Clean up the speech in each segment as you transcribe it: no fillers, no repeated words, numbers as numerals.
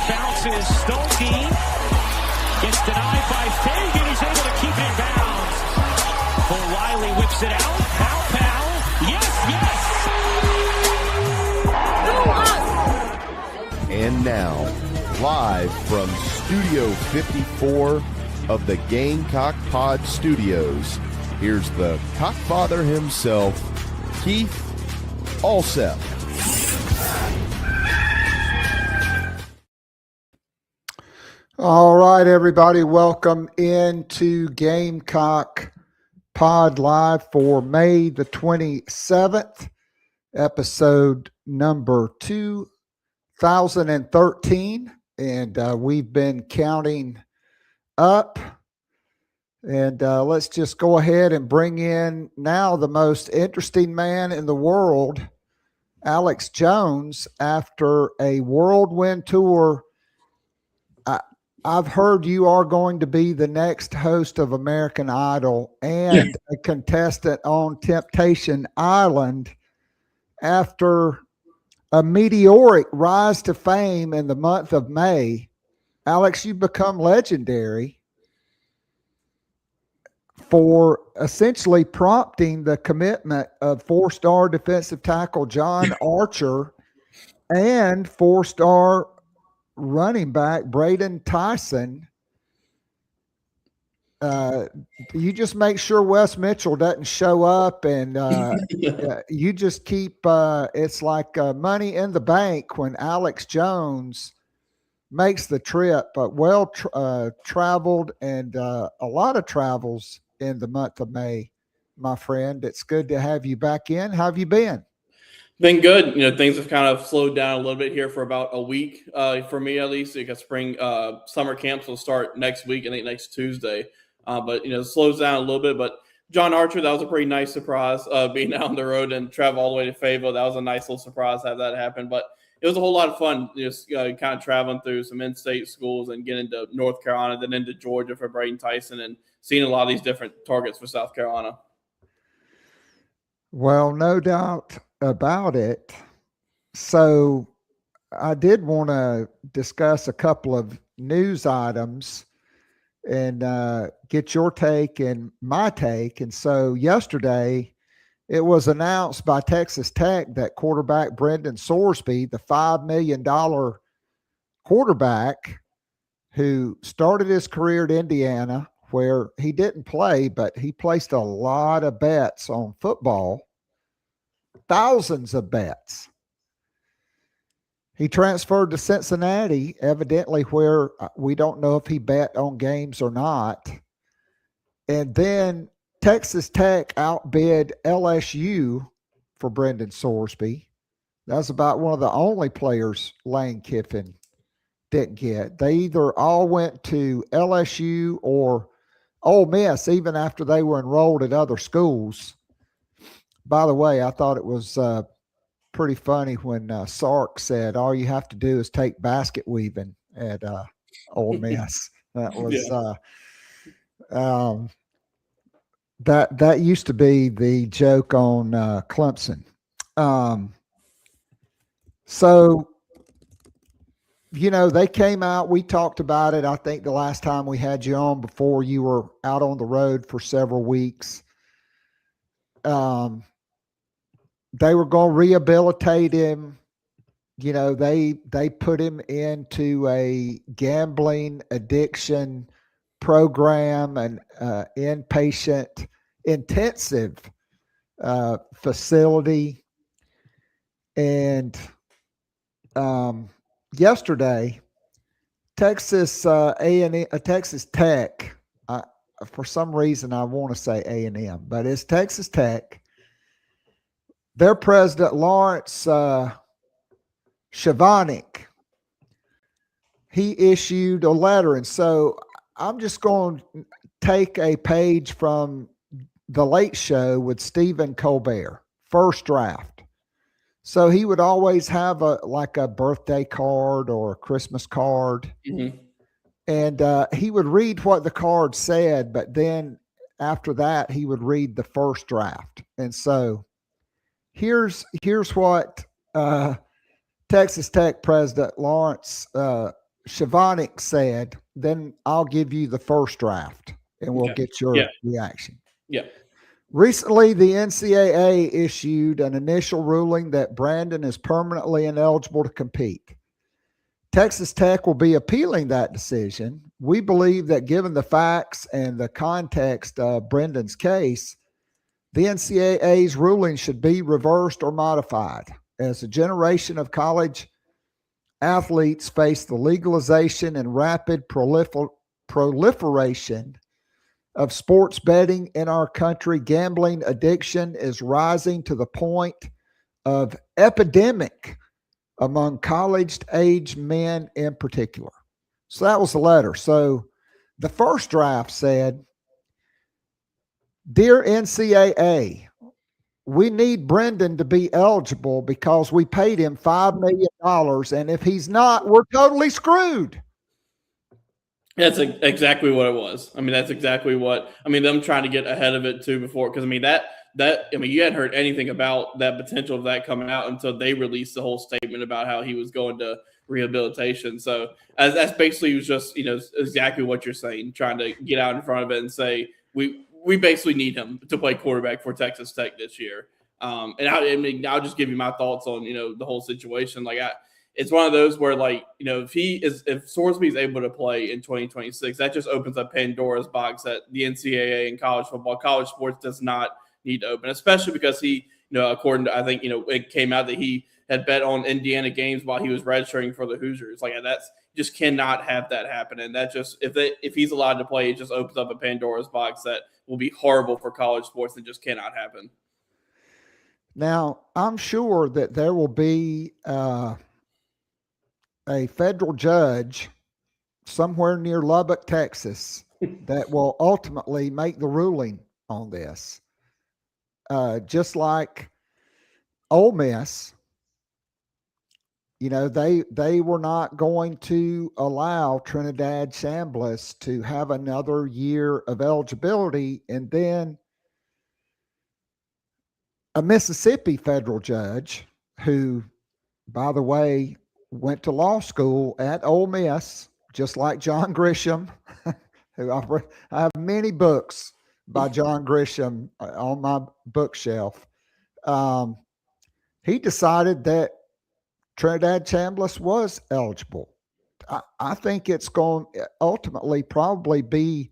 bounces. Stolke gets denied by Fagan. He's able to keep it in bounds. For Wiley whips it out. Pow. Yes. And now, live from Studio 54 of the Gamecock Pod Studios, here's the Cockfather himself, Keith Alsep. All right, everybody, welcome into Gamecock Pod Live for May the 27th, episode number 2013, and we've been counting up, and let's just go ahead and bring in now the most interesting man in the world, Alex Jones, after a whirlwind tour. I've heard you are going to be the next host of American Idol and a contestant on Temptation Island after a meteoric rise to fame in the month of May. Alex, you've become legendary for essentially prompting the commitment of four-star defensive tackle John Archer and four-star running back Braden Tyson. You just make sure Wes Mitchell doesn't show up, and you just keep it's like money in the bank when Alex Jones makes the trip, but traveled and a lot of travels in the month of May, my friend. It's good to have you back in. How have you been? Been good. Things have kind of slowed down a little bit here for about a week, for me at least, because summer camps will start next week, I think next Tuesday. But it slows down a little bit. But John Archer, that was a pretty nice surprise, being out on the road and travel all the way to Fayetteville. That was a nice little surprise to have that happen. But it was a whole lot of fun, just kind of traveling through some in-state schools and getting to North Carolina, then into Georgia for Braden Tyson, and seeing a lot of these different targets for South Carolina. Well, no doubt about it. So I did want to discuss a couple of news items and get your take and my take. And so yesterday it was announced by Texas Tech that quarterback Brendan Sorsby, the $5 million quarterback who started his career at Indiana, where he didn't play, but he placed a lot of bets on football, thousands of bets. He transferred to Cincinnati, evidently, where we don't know if he bet on games or not. And then Texas Tech outbid LSU for Brendan Sorsby. That's about one of the only players Lane Kiffin didn't get. They either all went to LSU or Ole Miss, even after they were enrolled at other schools. By the way, I thought it was pretty funny when Sark said, all you have to do is take basket weaving at Ole Miss. That was that used to be the joke on Clemson. So, they came out. We talked about it, I think, the last time we had you on before you were out on the road for several weeks. They were going to rehabilitate him. They put him into a gambling addiction program, an inpatient intensive facility. And yesterday, Texas Texas Tech, for some reason I want to say A&M, but it's Texas Tech. Their president, Lawrence Shavanik, he issued a letter. And so I'm just going to take a page from The Late Show with Stephen Colbert, first draft. So he would always have a birthday card or a Christmas card. Mm-hmm. And he would read what the card said, but then after that, he would read the first draft. And so here's what Texas Tech President Lawrence Shivanic said, then I'll give you the first draft and we'll get your reaction. Yeah. Recently, the NCAA issued an initial ruling that Brandon is permanently ineligible to compete. Texas Tech will be appealing that decision. We believe that given the facts and the context of Brendan's case, the NCAA's ruling should be reversed or modified as a generation of college athletes face the legalization and rapid proliferation of sports betting in our country. Gambling addiction is rising to the point of epidemic among college-age men in particular. So that was the letter. So the first draft said, "Dear NCAA, we need Brendan to be eligible because we paid him $5 million, and if he's not, we're totally screwed." That's exactly what it was. I mean, that's exactly what – I mean, them trying to get ahead of it too before – because, I mean, you hadn't heard anything about that potential of that coming out until they released the whole statement about how he was going to rehabilitation. So that's basically was just, exactly what you're saying, trying to get out in front of it and say we basically need him to play quarterback for Texas Tech this year. And I'll just give you my thoughts on, the whole situation. It's one of those where, if Sorsby is able to play in 2026, that just opens up Pandora's box that the NCAA and college sports does not need to open, especially because he, according to, I think, it came out that he had bet on Indiana games while he was registering for the Hoosiers. That's just cannot have that happen. And that just, if he's allowed to play, it just opens up a Pandora's box that will be horrible for college sports and just cannot happen. Now, I'm sure that there will be a federal judge somewhere near Lubbock, Texas, that will ultimately make the ruling on this. Just like Ole Miss, they were not going to allow Trinidad Chambliss to have another year of eligibility. And then a Mississippi federal judge who, by the way, went to law school at Ole Miss, just like John Grisham, who I have many books by John Grisham on my bookshelf. He decided that Trinidad Chambliss was eligible. I think it's going to ultimately probably be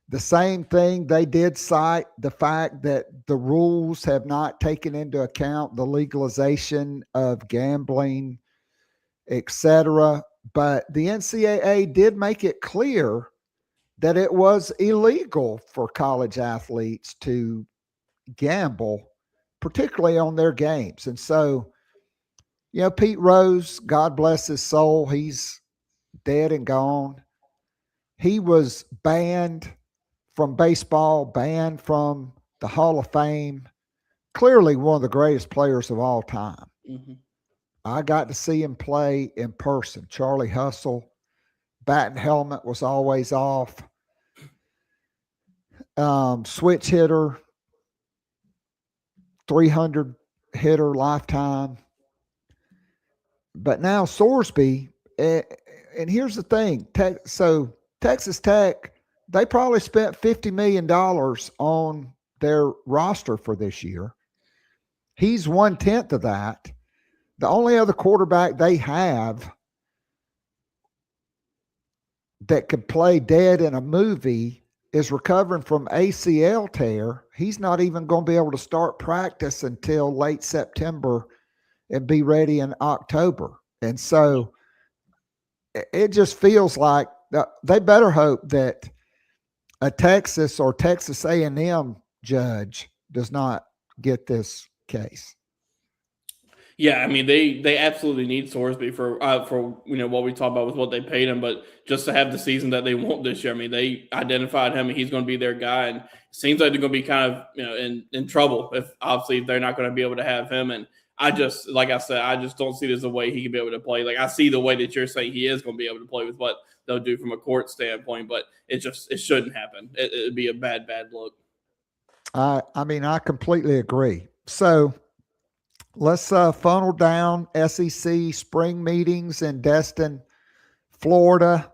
the same thing. They did cite the fact that the rules have not taken into account the legalization of gambling, etc. But the NCAA did make it clear that it was illegal for college athletes to gamble, particularly on their games. And so, Pete Rose, God bless his soul, he's dead and gone. He was banned from baseball, banned from the Hall of Fame, clearly one of the greatest players of all time. Mm-hmm. I got to see him play in person. Charlie Hustle, bat and helmet was always off. Switch hitter, 300 hitter lifetime. But now Sorsby, and here's the thing. Texas Tech, they probably spent $50 million on their roster for this year. He's 1/10 of that. The only other quarterback they have that could play dead in a movie is recovering from ACL tear. He's not even going to be able to start practice until late September and be ready in October. And so it just feels like they better hope that a Texas or Texas A&M judge does not get this case. Yeah, I mean they absolutely need Sorsby for what we talk about with what they paid him, but just to have the season that they want this year. I mean, they identified him and he's going to be their guy, and it seems like they're going to be kind of in trouble if they're not going to be able to have him. And I just don't see there's a way he can be able to play. I see the way that you're saying he is going to be able to play with what they'll do from a court standpoint, but it shouldn't happen. It'd be a bad look. I mean, I completely agree. So let's funnel down SEC spring meetings in Destin, Florida.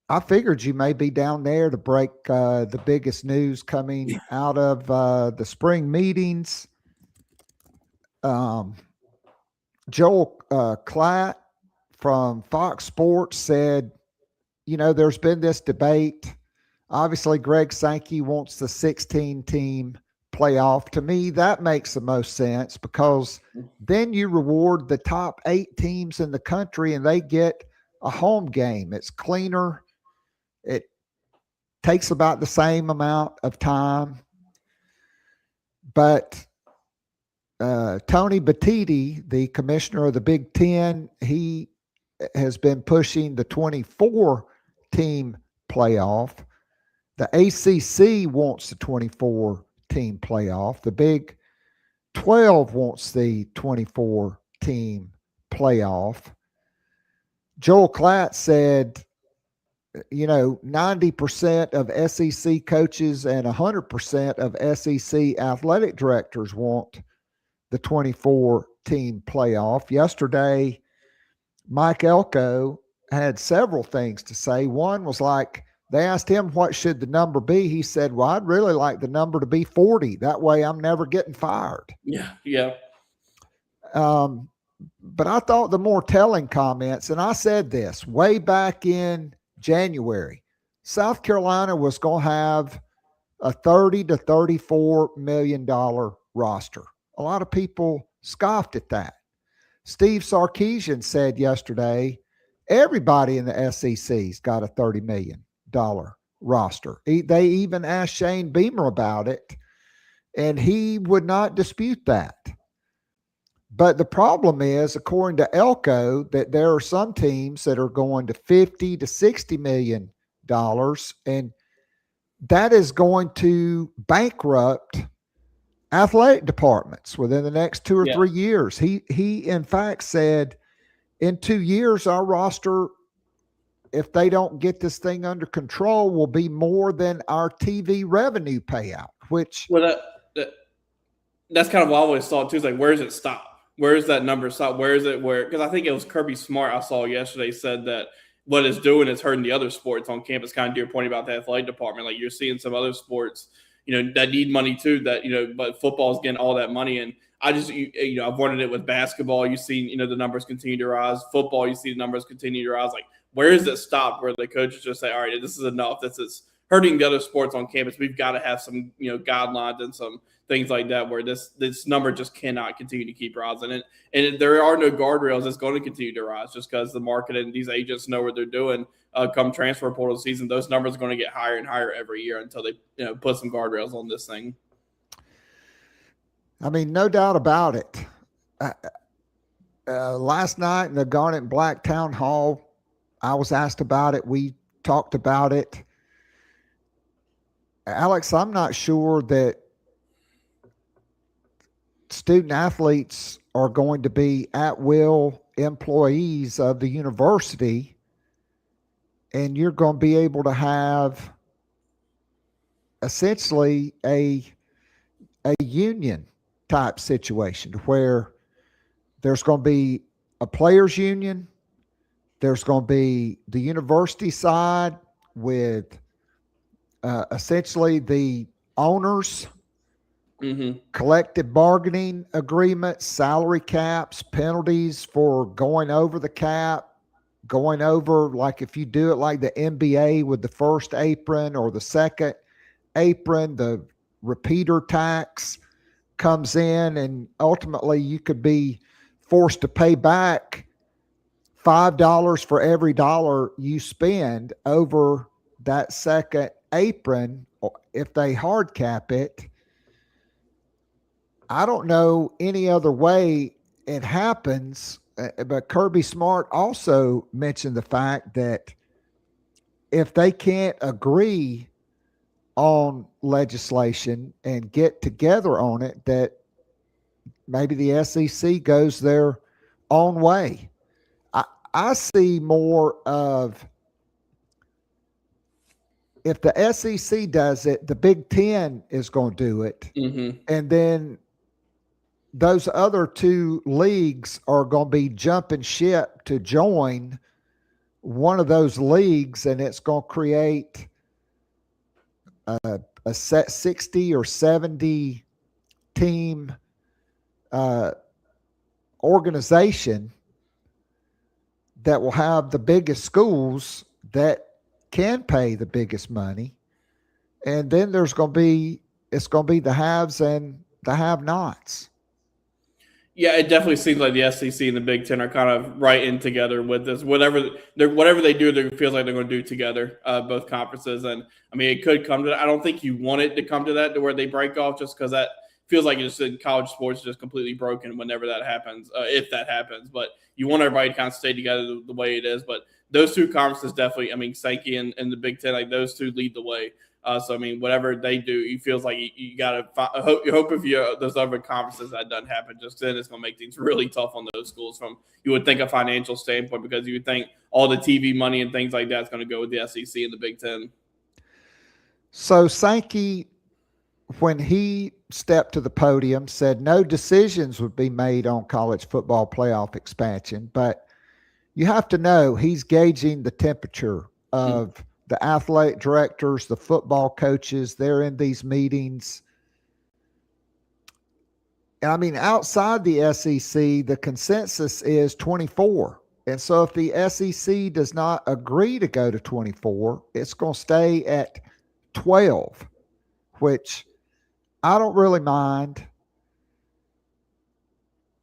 I figured you may be down there to break the biggest news coming out of the spring meetings. Joel Klatt from Fox Sports said, there's been this debate. Obviously, Greg Sankey wants the 16-team playoff. To me, that makes the most sense because then you reward the top 8 teams in the country and they get a home game. It's cleaner. It takes about the same amount of time. But Tony Batiti, the commissioner of the Big Ten, he has been pushing the 24-team playoff. The ACC wants the 24-team playoff. The Big 12 wants the 24-team playoff. Joel Klatt said, 90% of SEC coaches and 100% of SEC athletic directors want the 24-team playoff. Yesterday, Mike Elko had several things to say. One was like, they asked him what should the number be. He said, well, I'd really like the number to be 40. That way I'm never getting fired. Yeah. But I thought the more telling comments, and I said this way back in January, South Carolina was going to have a $30 to $34 million roster. A lot of people scoffed at that. Steve Sarkisian said yesterday, everybody in the SEC's got a $30 million roster. They even asked Shane Beamer about it, and he would not dispute that. But the problem is, according to Elko, that there are some teams that are going to $50 to $60 million, and that is going to bankrupt athletic departments within the next 2 or 3 years. He in fact said, in 2 years, our roster, if they don't get this thing under control, will be more than our TV revenue payout, which... Well, that's kind of what I always thought, too. Is like, where does it stop? Where is that number stop? Where is it? Because I think it was Kirby Smart I saw yesterday said that what it's doing is hurting the other sports on campus, kind of to your point about the athletic department. Like, you're seeing some other sports, that need money too, but football's getting all that money. And I just, I've wanted it with basketball. You've seen, the numbers continue to rise. Football, you see the numbers continue to rise. Like, where is it stopped where the coaches just say, all right, this is enough. This is hurting the other sports on campus. We've got to have some, guidelines and some things like that where this number just cannot continue to keep rising. And if there are no guardrails, it's going to continue to rise just because the market and these agents know what they're doing. Come transfer portal season, those numbers are going to get higher and higher every year until they put some guardrails on this thing. I mean, no doubt about it. Last night in the Garnet and Black Town Hall, I was asked about it. We talked about it. Alex, I'm not sure that student athletes are going to be at-will employees of the university, and you're going to be able to have essentially a union type situation where there's going to be a players union, there's going to be the university side with essentially the owners, collective bargaining agreements, salary caps, penalties for going over the cap, going over, like if you do it like the NBA with the first apron or the second apron, the repeater tax comes in, and ultimately you could be forced to pay back $5 for every dollar you spend over that second apron if they hard cap it. I don't know any other way it happens, but Kirby Smart also mentioned the fact that if they can't agree on legislation and get together on it, that maybe the SEC goes their own way. I see more of, if the SEC does it, the Big Ten is going to do it. And then those other two leagues are going to be jumping ship to join one of those leagues, and it's going to create a set 60 or 70 team organization that will have the biggest schools that can pay the biggest money. And then it's going to be the haves and the have-nots. Yeah, it definitely seems like the SEC and the Big Ten are kind of right in together with this. Whatever they do, it feels like they're going to do together, both conferences. And I mean, it could come to that. I don't think you want it to come to that, to where they break off, just because that feels like it's in college sports just completely broken whenever that happens, if that happens. But you want everybody to kind of stay together the way it is. But those two conferences definitely, I mean, Sankey and the Big Ten, like those two lead the way. So, I mean, whatever they do, it feels like you got to hope if those other conferences that doesn't happen, just then it's going to make things really tough on those schools from, you would think, a financial standpoint, because you would think all the TV money and things like that is going to go with the SEC and the Big Ten. So Sankey, when he stepped to the podium, said no decisions would be made on college football playoff expansion, but you have to know he's gauging the temperature of the athletic directors, the football coaches. They're in these meetings. And I mean, outside the SEC, the consensus is 24. And so if the SEC does not agree to go to 24, it's going to stay at 12, which I don't really mind.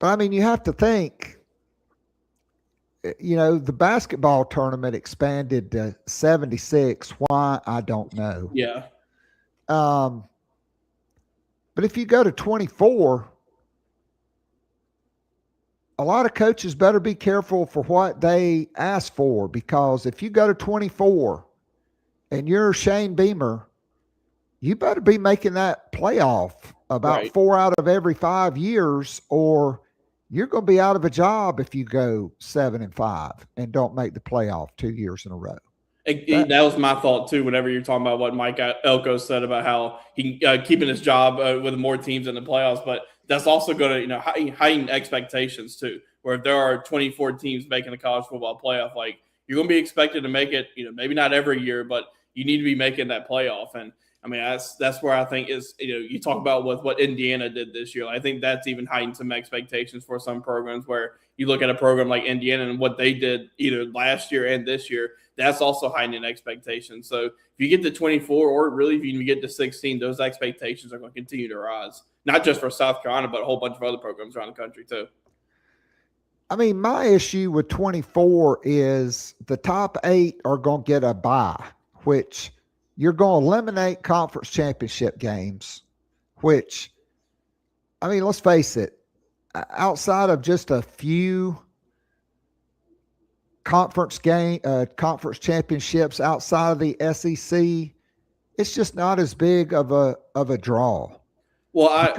But I mean, you have to think, you know, the basketball tournament expanded to 76. Why? I don't know. Yeah. But if you go to 24, a lot of coaches better be careful for what they ask for, because if you go to 24 and you're Shane Beamer, you better be making that playoff about 4 out of every 5 years, or you're going to be out of a job if you go 7-5 and don't make the playoff 2 years in a row. That was my thought too. Whenever you're talking about what Mike Elko said about how he keeping his job with more teams in the playoffs, but that's also going to heighten expectations too. Where if there are 24 teams making the college football playoff, like, you're going to be expected to make it. Maybe not every year, but you need to be making that playoff. And I mean, that's where I think is, you talk about with what Indiana did this year. I think that's even heightened some expectations for some programs, where you look at a program like Indiana and what they did either last year and this year, that's also heightening expectations. So if you get to 24, or really if you even get to 16, those expectations are going to continue to rise, not just for South Carolina, but a whole bunch of other programs around the country too. I mean, my issue with 24 is the top 8 are going to get a bye, which you're going to eliminate conference championship games, which, I mean, let's face it, outside of just a few conference championships outside of the SEC, it's just not as big of a draw. Well,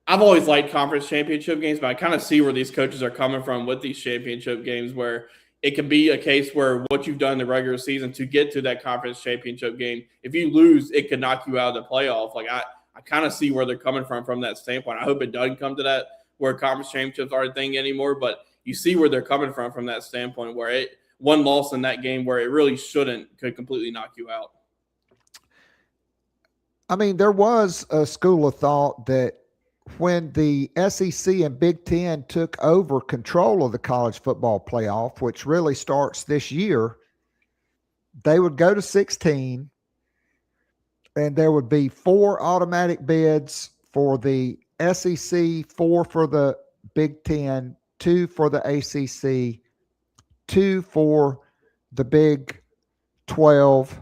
I've always liked conference championship games, but I kind of see where these coaches are coming from with these championship games, where it can be a case where what you've done in the regular season to get to that conference championship game, if you lose, it could knock you out of the playoff. Like, I kind of see where they're coming from that standpoint. I hope it doesn't come to that, where conference championships aren't a thing anymore, but you see where they're coming from that standpoint, where one loss in that game where it really shouldn't could completely knock you out. I mean, there was a school of thought that when the SEC and Big Ten took over control of the college football playoff, which really starts this year, they would go to 16, and there would be 4 automatic bids for the SEC, 4 for the Big Ten, 2 for the ACC, 2 for the Big 12,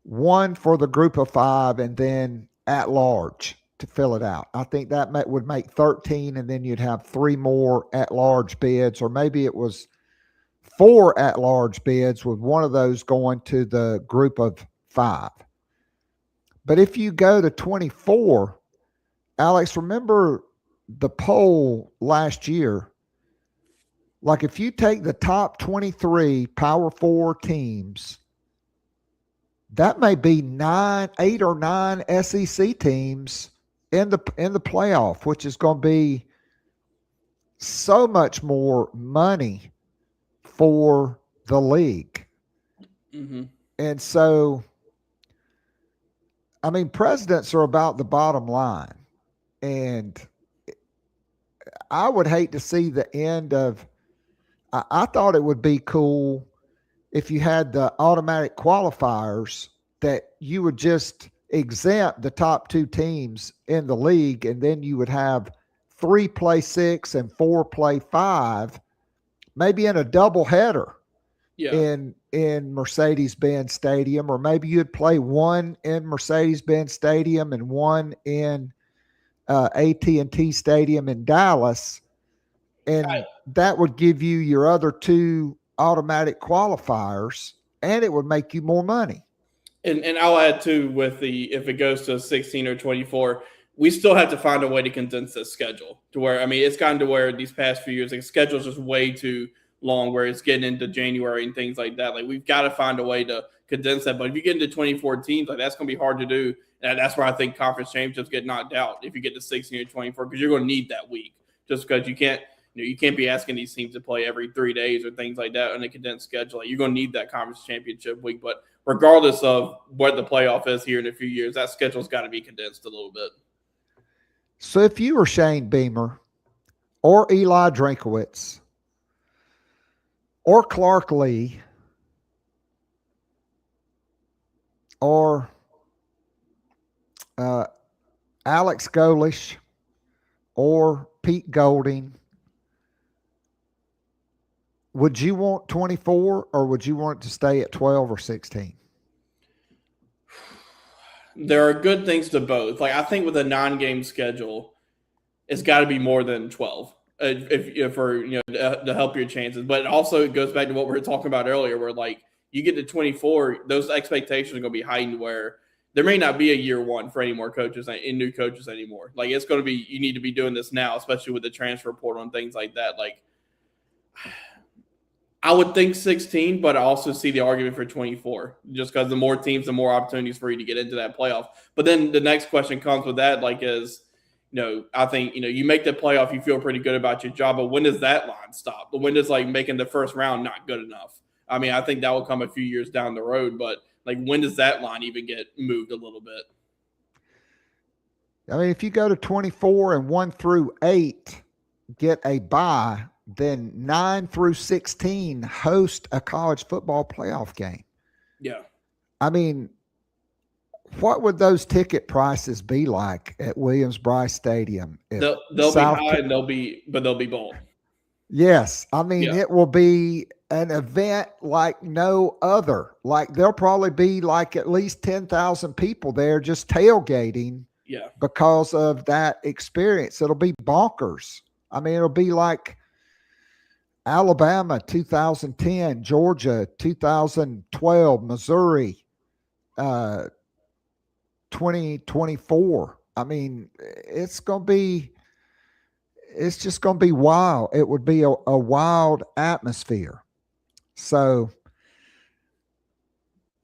1 for the Group of 5, and then at large to fill it out. I think that would make 13, and then you'd have 3 more at-large bids, or maybe it was 4 at-large bids with one of those going to the Group of 5. But if you go to 24, Alex, remember the poll last year? Like, if you take the top 23 Power 4 teams, that may be 8 or 9 SEC teams in the playoff, which is going to be so much more money for the league. Mm-hmm. And so, I mean, presidents are about the bottom line. And I would hate to see the end of, I thought it would be cool if you had the automatic qualifiers that you would just exempt the top two teams in the league, and then you would have 3 play 6 and 4 play 5, maybe in a double header in Mercedes-Benz Stadium, or maybe you'd play one in Mercedes-Benz Stadium and one in AT&T Stadium in Dallas, and that would give you your other 2 automatic qualifiers, and it would make you more money. And I'll add too, with if it goes to 16 or 24, we still have to find a way to condense this schedule to where, I mean, it's gotten to where these past few years, the schedule's just way too long, where it's getting into January and things like that. Like, we've got to find a way to condense that. But if you get into 24 teams, like, that's going to be hard to do. And that's where I think conference championships get knocked out if you get to 16 or 24, because you're going to need that week, just because you can't be asking these teams to play every 3 days or things like that on a condensed schedule. Like, you're going to need that conference championship week. But regardless of what the playoff is here in a few years, that schedule's got to be condensed a little bit. So if you were Shane Beamer or Eli Drinkowitz or Clark Lee or Alex Golish or Pete Golding, would you want 24 or would you want it to stay at 12 or 16? There are good things to both. Like, I think with a 9-game schedule, it's got to be more than 12 if for to help your chances. But also it goes back to what we were talking about earlier, where like you get to 24, those expectations are going to be heightened, where there may not be a year one for any more coaches and new coaches anymore. Like, it's going to be, you need to be doing this now, especially with the transfer portal and things like that. Like, I would think 16, but I also see the argument for 24, just because the more teams, the more opportunities for you to get into that playoff. But then the next question comes with that, like, is, I think, you make the playoff, you feel pretty good about your job, but when does that line stop? But when does, like, making the first round not good enough? I mean, I think that will come a few years down the road, but, like, when does that line even get moved a little bit? I mean, if you go to 24 and 1 through 8 get a bye, then 9 through 16 host a college football playoff game. Yeah. I mean, what would those ticket prices be like at Williams-Brice Stadium? They'll be high and they'll be bold. Yes. I mean, It will be an event like no other. Like, there'll probably be like at least 10,000 people there just tailgating because of that experience. It'll be bonkers. I mean, it'll be like Alabama 2010, Georgia 2012, Missouri 2024. I mean, it's just going to be wild. It would be a wild atmosphere. So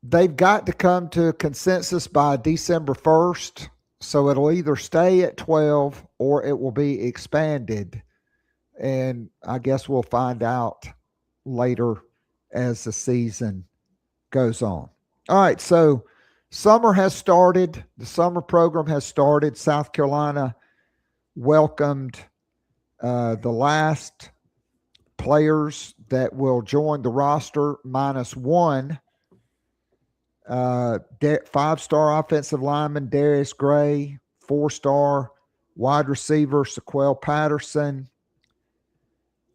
they've got to come to a consensus by December 1st. So it'll either stay at 12 or it will be expanded. And I guess we'll find out later as the season goes on. All right, so summer has started. The summer program has started. South Carolina welcomed the last players that will join the roster, -1. 5-star offensive lineman Darius Gray, 4-star wide receiver Sequel Patterson.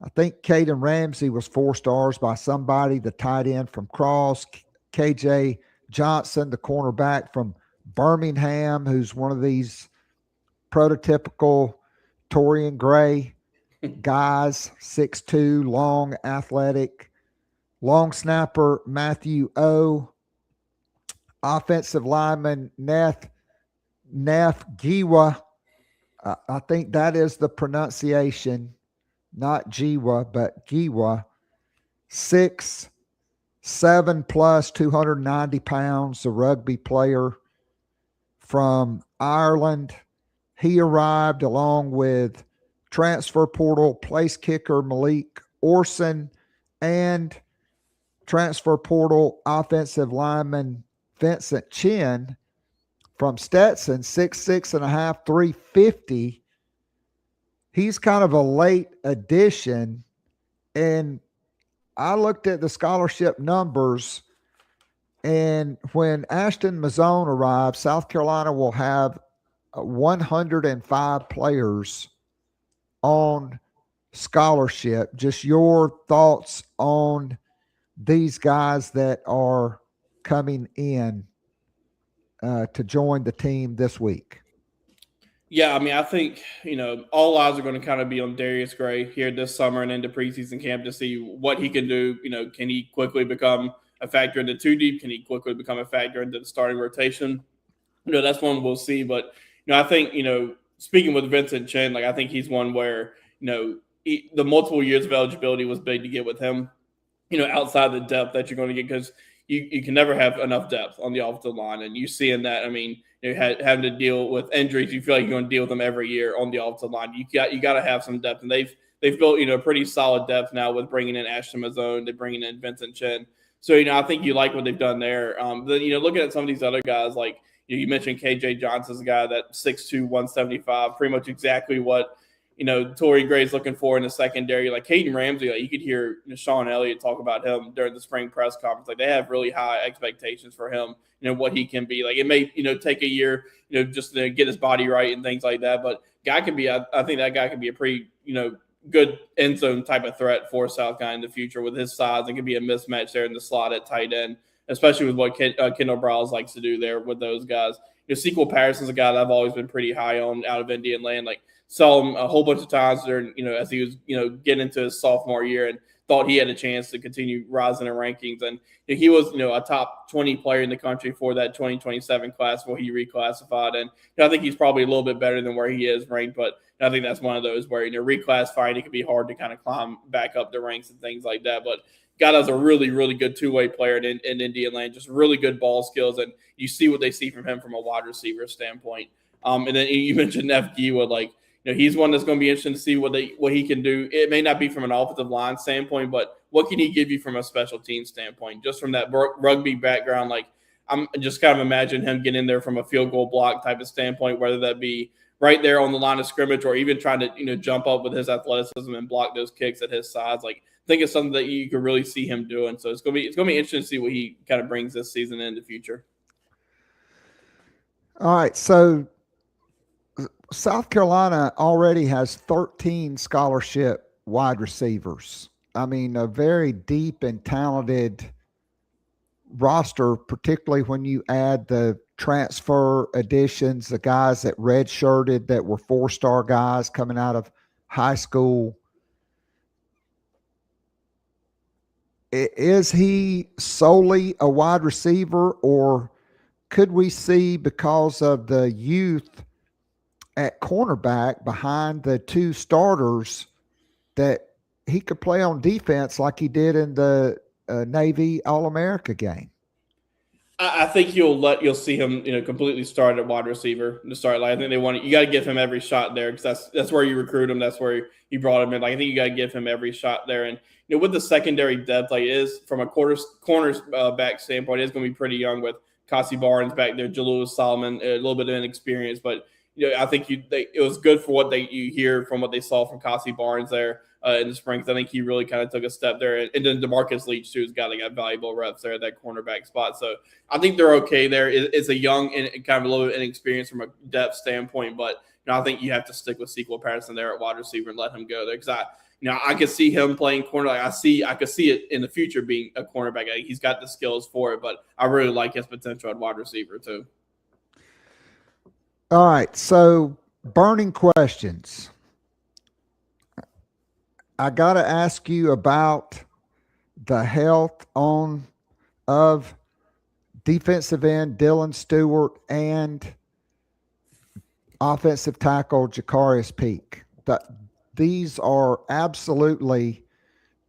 I think Caden Ramsey was 4 stars by somebody, the tight end from Cross. KJ Johnson, the cornerback from Birmingham, who's one of these prototypical Torian Gray guys, 6'2", long, athletic. Long snapper Matthew O. Offensive lineman Neff Giwa. I think that is the pronunciation. Not Jiwa, but Giwa. 6'7" plus, 290 pounds, a rugby player from Ireland. He arrived along with transfer portal place kicker Malik Orson and transfer portal offensive lineman Vincent Chin from Stetson, 6'6.5", 350. He's kind of a late addition. And I looked at the scholarship numbers, and when Ashton Mazzone arrives, South Carolina will have 105 players on scholarship. Just your thoughts on these guys that are coming in to join the team this week. Yeah, I mean, I think, all eyes are going to kind of be on Darius Gray here this summer and into preseason camp to see what he can do. Can he quickly become a factor in the two deep? Can he quickly become a factor into the starting rotation? That's one we'll see. But, I think, speaking with Vincent Chin, I think he's one where, the multiple years of eligibility was big to get with him, outside the depth that you're going to get, because you can never have enough depth on the offensive line. And you see in that, I mean, having to deal with injuries, you feel like you're going to deal with them every year on the offensive line. You got to have some depth, and they've built pretty solid depth now with bringing in Ashton Mazzone, they're bringing in Vincent Chin. So I think you like what they've done there. Then looking at some of these other guys, like you mentioned, KJ Johnson's a guy that 6'2", 175, pretty much exactly what Torrey Gray's looking for in the secondary. Like Caden Ramsey, you could hear Sean Elliott talk about him during the spring press conference. Like they have really high expectations for him, what he can be. Like it may, take a year, just to get his body right and things like that. But guy can be, I think that guy can be a pretty, good end zone type of threat for South Carolina in the future with his size. It could be a mismatch there in the slot at tight end, especially with what Kendall Browse likes to do there with those guys. Sequel Patterson's a guy that I've always been pretty high on out of Indian land. Like saw him a whole bunch of times during, as he was, getting into his sophomore year, and thought he had a chance to continue rising in rankings. And he was, a top 20 player in the country for that 2027 class where he reclassified. And I think he's probably a little bit better than where he is ranked, but I think that's one of those where, reclassifying, it can be hard to kind of climb back up the ranks and things like that. But guy that's a really, really good two-way player in Indian land, just really good ball skills. And you see what they see from him from a wide receiver standpoint. And then you mentioned F. Giwa, he's one that's going to be interesting to see what he can do. It may not be from an offensive line standpoint, but what can he give you from a special team standpoint? Just from that rugby background, I'm just kind of imagine him getting in there from a field goal block type of standpoint, whether that be right there on the line of scrimmage or even trying to, jump up with his athleticism and block those kicks at his size. I think it's something that you could really see him doing. So it's going to be interesting to see what he kind of brings this season in the future. All right. So South Carolina already has 13 scholarship wide receivers. I mean, a very deep and talented roster, particularly when you add the transfer additions, the guys that redshirted that were four-star guys coming out of high school. Is he solely a wide receiver, or could we see, because of the youth at cornerback behind the two starters, that he could play on defense like he did in the Navy All-America game? I think you'll see him, completely start at wide receiver to start. I think you got to give him every shot there, because that's where you recruit him. That's where you brought him in. I think you got to give him every shot there. And with the secondary depth, it is from a corners back standpoint, it's going to be pretty young with Kasi Barnes back there, Jalul Solomon, a little bit of inexperience, but I think it was good for what you hear from what they saw from Kasi Barnes there in the spring. I think he really kind of took a step there. And then DeMarcus Leach, too, has got valuable reps there at that cornerback spot. So I think they're okay there. It's a young and kind of a little bit inexperienced from a depth standpoint, but I think you have to stick with Sequel Patterson there at wide receiver and let him go there, because I could see him playing corner. I could see it in the future being a cornerback. He's got the skills for it, but I really like his potential at wide receiver too. All right, so burning questions. I got to ask you about the health of defensive end Dylan Stewart and offensive tackle Jacarius Peak. These are absolutely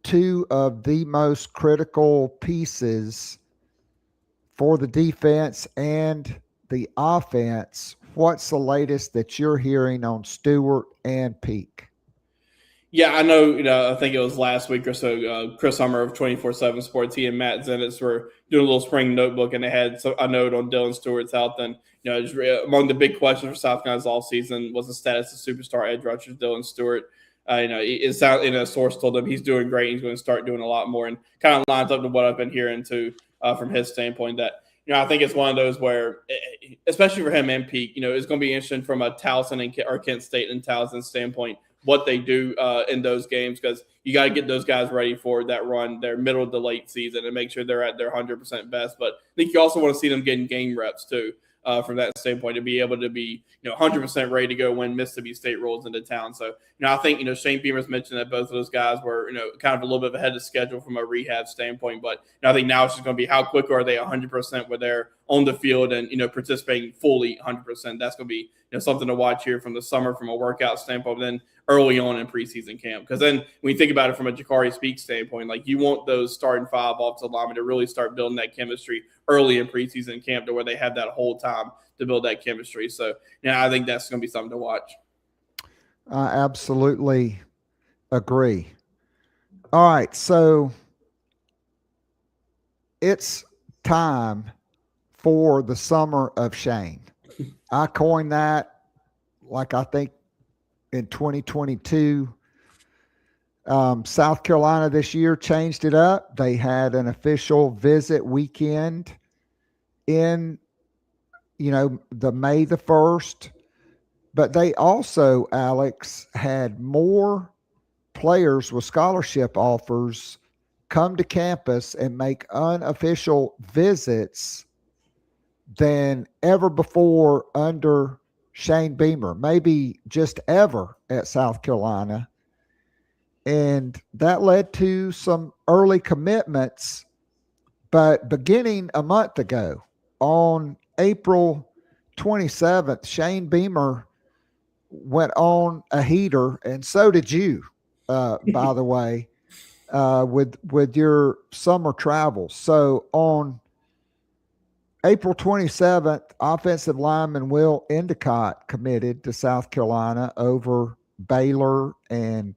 two of the most critical pieces for the defense and the offense. What's the latest that you're hearing on Stewart and Peak? Yeah, I know. I think it was last week or so. Chris Hummer of 24/7 Sports, he and Matt Zenitz were doing a little spring notebook, and they had a note on Dylan Stewart's health. And among the big questions for South Carolina's all season was the status of superstar edge rusher Dylan Stewart. It sounds a source told him he's doing great. He's going to start doing a lot more, and kind of lines up to what I've been hearing too from his standpoint. That I think it's one of those where, especially for him and Peak, it's going to be interesting from a Towson or Kent State and Towson standpoint what they do in those games, because you got to get those guys ready for that run, their middle to late season, and make sure they're at their 100% best. But I think you also want to see them getting game reps too, from that standpoint, to be able to be 100% ready to go when Mississippi State rolls into town. So I think Shane Beamer's mentioned that both of those guys were kind of a little bit ahead of schedule from a rehab standpoint. But I think now it's just going to be how quick are they 100% where they're on the field and participating fully 100%. That's going to be something to watch here from the summer from a workout standpoint. But then early on in preseason camp, because then when you think about it from a Jakari Speaks standpoint, like you want those starting five offensive linemen to really start building that chemistry early in preseason camp to where they have that whole time to build that chemistry. So I think that's going to be something to watch. I absolutely agree. All right, so it's time for the summer of Shane. I coined that, like, I think in 2022. South Carolina this year changed it up. They had an official visit weekend in, the May the 1st. But they also, Alex, had more players with scholarship offers come to campus and make unofficial visits than ever before under Shane Beamer, maybe just ever at South Carolina. And that led to some early commitments. But beginning a month ago, on April 27th, Shane Beamer went on a heater, and so did you, by the way, with your summer travels. So on April 27th, offensive lineman Will Endicott committed to South Carolina over Baylor and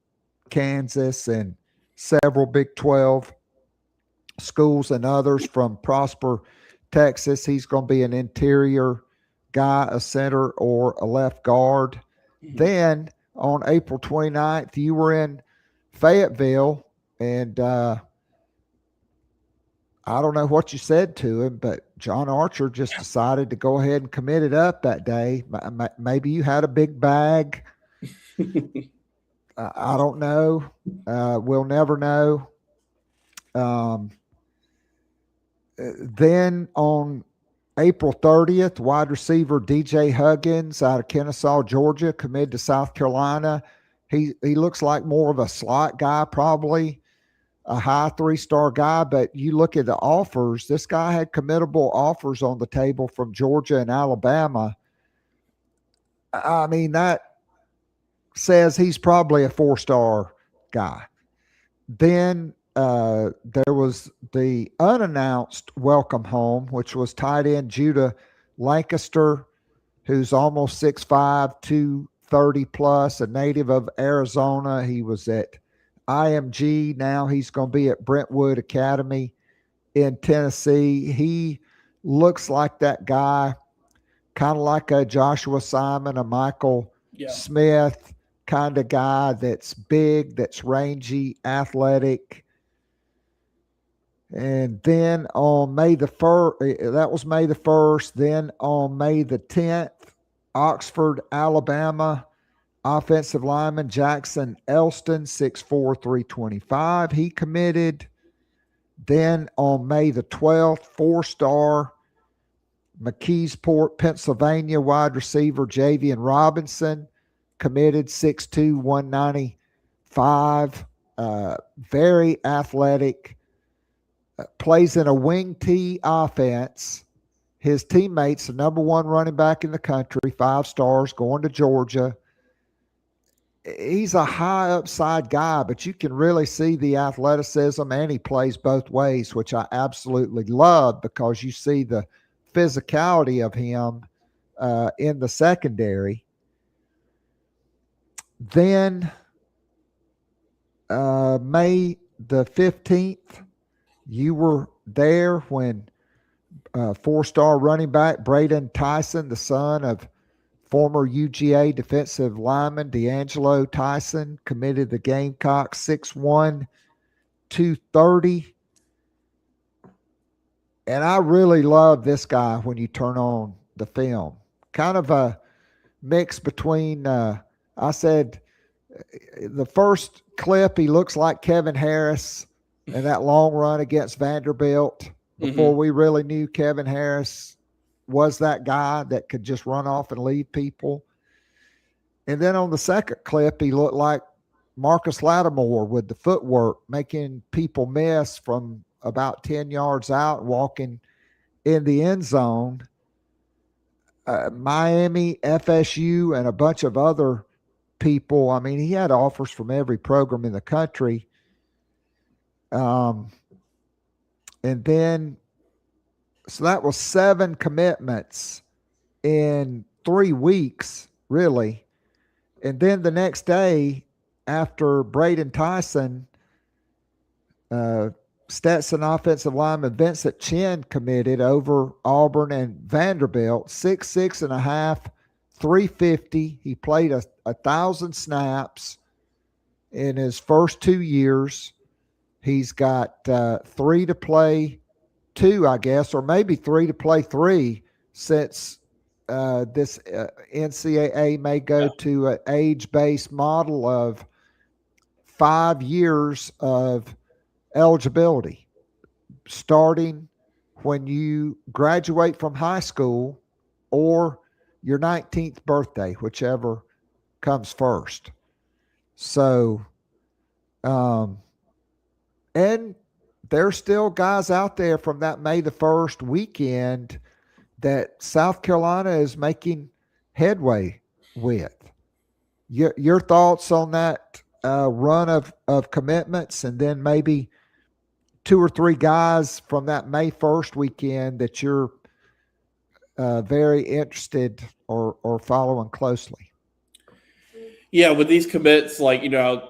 Kansas and several Big 12 schools and others from Prosper, Texas. He's going to be an interior guy, a center, or a left guard. Then on April 29th, you were in Fayetteville, and I don't know what you said to him, but John Archer just decided to go ahead and commit it up that day. Maybe you had a big bag. I don't know. We'll never know. Then on April 30th, wide receiver DJ Huggins out of Kennesaw, Georgia, committed to South Carolina. He looks like more of a slot guy, probably a high 3-star guy, but you look at the offers, this guy had committable offers on the table from Georgia and Alabama. I mean, that says he's probably a 4-star guy. Then there was the unannounced welcome home, which was tight end Judah Lancaster, who's almost 6'5", 230 plus, a native of Arizona. He was at IMG. Now he's going to be at Brentwood Academy in Tennessee. He looks like that guy, kind of like a Joshua Simon, a Michael Smith kind of guy that's big, that's rangy, athletic. And then on May the 1st, that was May the 1st. Then on May the 10th, Oxford, Alabama, offensive lineman Jackson Elston, 6'4", 325. He committed. Then on May the 12th, 4-star McKeesport, Pennsylvania wide receiver Javian Robinson committed, 6'2", 195. Very athletic. Plays in a wing T offense. His teammates, the number 1 running back in the country, 5 stars, going to Georgia. He's a high upside guy, but you can really see the athleticism, and he plays both ways, which I absolutely love, because you see the physicality of him in the secondary. Then May the 15th, you were there when 4-star running back Braden Tyson, the son of former UGA defensive lineman D'Angelo Tyson, committed the Gamecocks 6'1", 230. And I really love this guy when you turn on the film. Kind of a mix between, I said, the first clip, he looks like Kevin Harris in that long run against Vanderbilt before we really knew Kevin Harris was that guy that could just run off and leave people. And then on the second clip, he looked like Marcus Lattimore with the footwork, making people miss from about 10 yards out, walking in the end zone. Miami, FSU, and a bunch of other people. I mean, he had offers from every program in the country. And then, so that was 7 commitments in 3 weeks, really. And then the next day, after Braden Tyson, Stetson offensive lineman Vincent Chin committed over Auburn and Vanderbilt, 6'6.5", 350. He played 1,000 snaps in his first 2 years. He's got 3 to play 2, I guess, or maybe 3 to play 3, since this NCAA may go to an age-based model of 5 years of eligibility, starting when you graduate from high school or your 19th birthday, whichever comes first. So, and there's still guys out there from that May the 1st weekend that South Carolina is making headway with. Your thoughts on that run of commitments, and then maybe 2 or 3 guys from that May 1st weekend that you're very interested or following closely? Yeah, with these commits, like,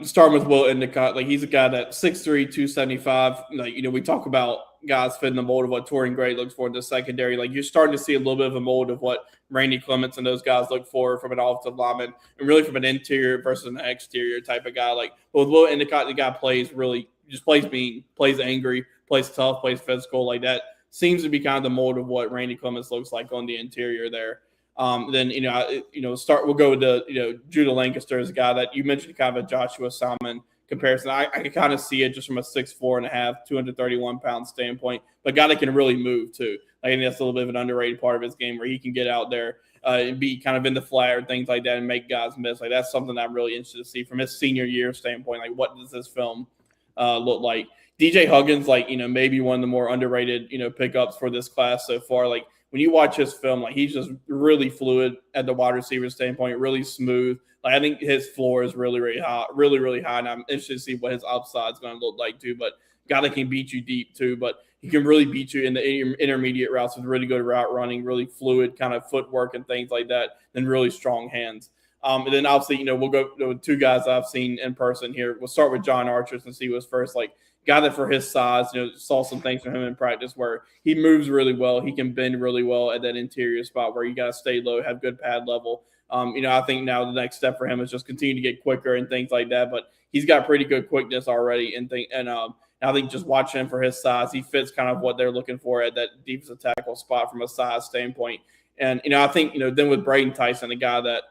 starting with Will Endicott, like, he's a guy that's 6'3", 275. Like, we talk about guys fitting the mold of what Torian Gray looks for in the secondary. Like, you're starting to see a little bit of a mold of what Randy Clements and those guys look for from an offensive lineman, and really from an interior versus an exterior type of guy. Like, with Will Endicott, the guy plays really, just plays mean, plays angry, plays tough, plays physical. Like, that seems to be kind of the mold of what Randy Clements looks like on the interior there. Then, we'll go with the, Judah Lancaster is a guy that you mentioned, kind of a Joshua Salmon comparison. I can kind of see it just from a 6'4.5", 231-pound standpoint, but a guy that can really move too. I think that's a little bit of an underrated part of his game, where he can get out there and be kind of in the flat or things like that and make guys miss. Like, that's something that I'm really interested to see from his senior year standpoint. Like, what does this film look like? DJ Huggins, like, maybe one of the more underrated, pickups for this class so far. Like, when you watch his film, like, he's just really fluid at the wide receiver standpoint, really smooth. Like, I think his floor is really, really high, really, really high, and I'm interested to see what his upside is going to look like too. But guy that can beat you deep too, but he can really beat you in the intermediate routes with really good route running, really fluid kind of footwork and things like that, and really strong hands. And then obviously, we'll go with 2 guys I've seen in person here. We'll start with John Archer since he was first. Like, guy that for his size, saw some things from him in practice where he moves really well. He can bend really well at that interior spot where you got to stay low, have good pad level. I think now the next step for him is just continue to get quicker and things like that. But he's got pretty good quickness already. And I think just watching him for his size, he fits kind of what they're looking for at that defensive tackle spot from a size standpoint. And, I think, then with Braden Tyson, a guy that,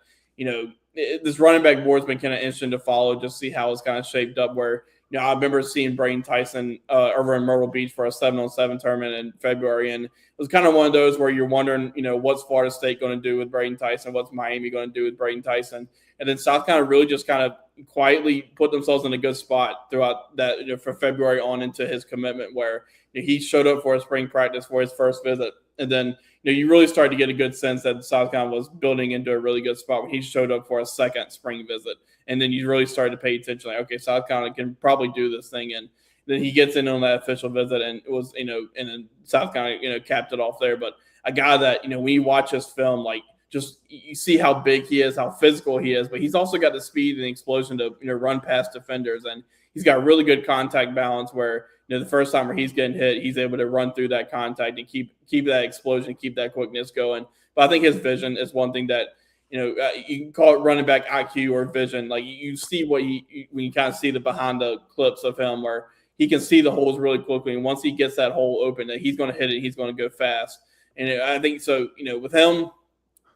this running back board has been kind of interesting to follow, just see how it's kind of shaped up where, I remember seeing Braden Tyson over in Myrtle Beach for a 7-on-7 tournament in February. And it was kind of one of those where you're wondering, what's Florida State going to do with Braden Tyson? What's Miami going to do with Braden Tyson? And then South kind of really just kind of quietly put themselves in a good spot throughout that, for February on into his commitment, where he showed up for a spring practice for his first visit. And then, you really started to get a good sense that South Carolina was building into a really good spot when he showed up for a second spring visit. And then you really started to pay attention, like, okay, South Carolina can probably do this thing. And then he gets in on that official visit, and it was, and then South Carolina, capped it off there. But a guy that, when you watch his film, like, just you see how big he is, how physical he is, but he's also got the speed and the explosion to, run past defenders. And he's got really good contact balance where, the first time where he's getting hit, he's able to run through that contact and keep that explosion, keep that quickness going. But I think his vision is one thing that, you can call it running back IQ or vision. Like you see when you kind of see the behind the clips of him where he can see the holes really quickly. And once he gets that hole open, that he's going to hit it, he's going to go fast. And I think so, with him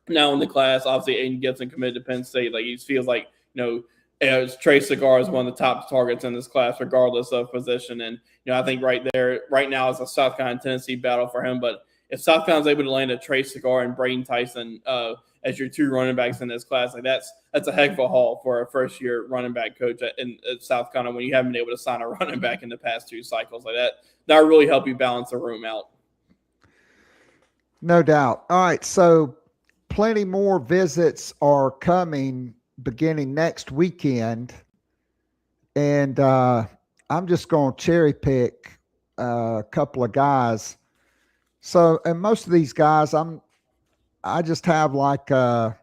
now in the class, obviously Aiden Gibson committed to Penn State. Like he feels like, Trey Cigar is one of the top targets in this class, regardless of position. And, I think right now is a South Carolina Tennessee battle for him. But if South Carolina's able to land a Trey Cigar and Braden Tyson as your two running backs in this class, like that's a heck of a haul for a first-year running back coach in South Carolina when you haven't been able to sign a running back in the past 2 cycles like that. That really help you balance the room out. No doubt. All right, so plenty more visits are coming beginning next weekend, and I'm just going to cherry pick a couple of guys. So, and most of these guys, I just have like my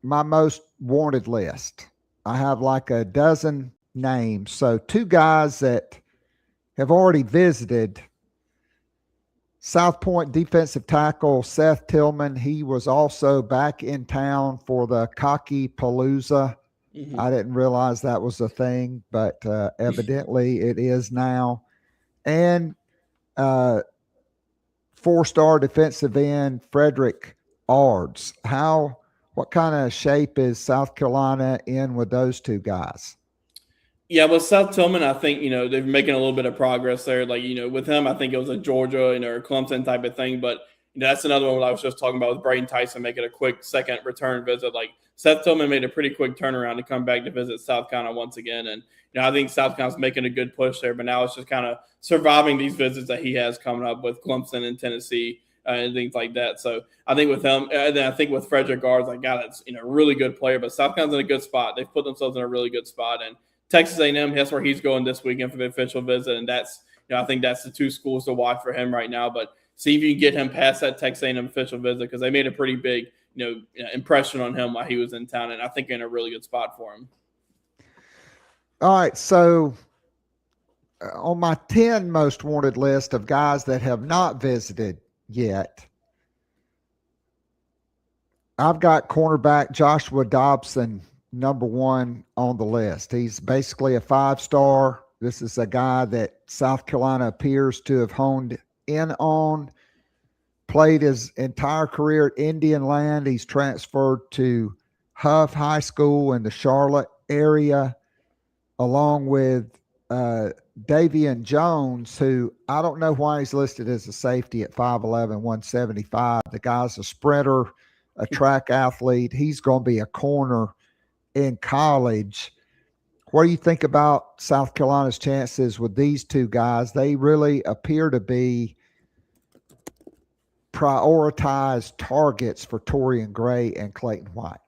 most wanted list. I have like a dozen names. So 2 guys that have already visited. South Point defensive tackle Seth Tillman. He was also back in town for the Cocky Palooza. Mm-hmm. I didn't realize that was a thing, but evidently it is now. And 4-star defensive end Frederick Ards. What kind of shape is South Carolina in with those 2 guys? Yeah, with Seth Tillman, I think, they're making a little bit of progress there. Like, with him, I think it was a Georgia, or Clemson type of thing. But, that's another one I was just talking about with Braden Tyson making a quick second return visit. Like, Seth Tillman made a pretty quick turnaround to come back to visit South Carolina once again. And, I think South Carolina's making a good push there. But now it's just kind of surviving these visits that he has coming up with Clemson and Tennessee and things like that. So I think with him, and then I think with Frederick Ards, like, God, that's, a really good player. But South Carolina's in a good spot. They've put themselves in a really good spot. And Texas A&M, that's where he's going this weekend for the official visit, and that's, I think that's the 2 schools to watch for him right now. But see if you can get him past that Texas A&M official visit because they made a pretty big, impression on him while he was in town, and I think in a really good spot for him. All right, so on my 10 most wanted list of guys that have not visited yet, I've got cornerback Joshua Dobson number 1 on the list. He's basically a 5-star. This is a guy that South Carolina appears to have honed in on. Played his entire career at Indian Land. He's transferred to Huff High School in the Charlotte area, along with Davian Jones, who I don't know why he's listed as a safety at 5'11", 175. The guy's a sprinter, a track athlete. He's going to be a corner in college. What do you think about South Carolina's chances with these 2 guys? They really appear to be prioritized targets for Torian Gray and Clayton White.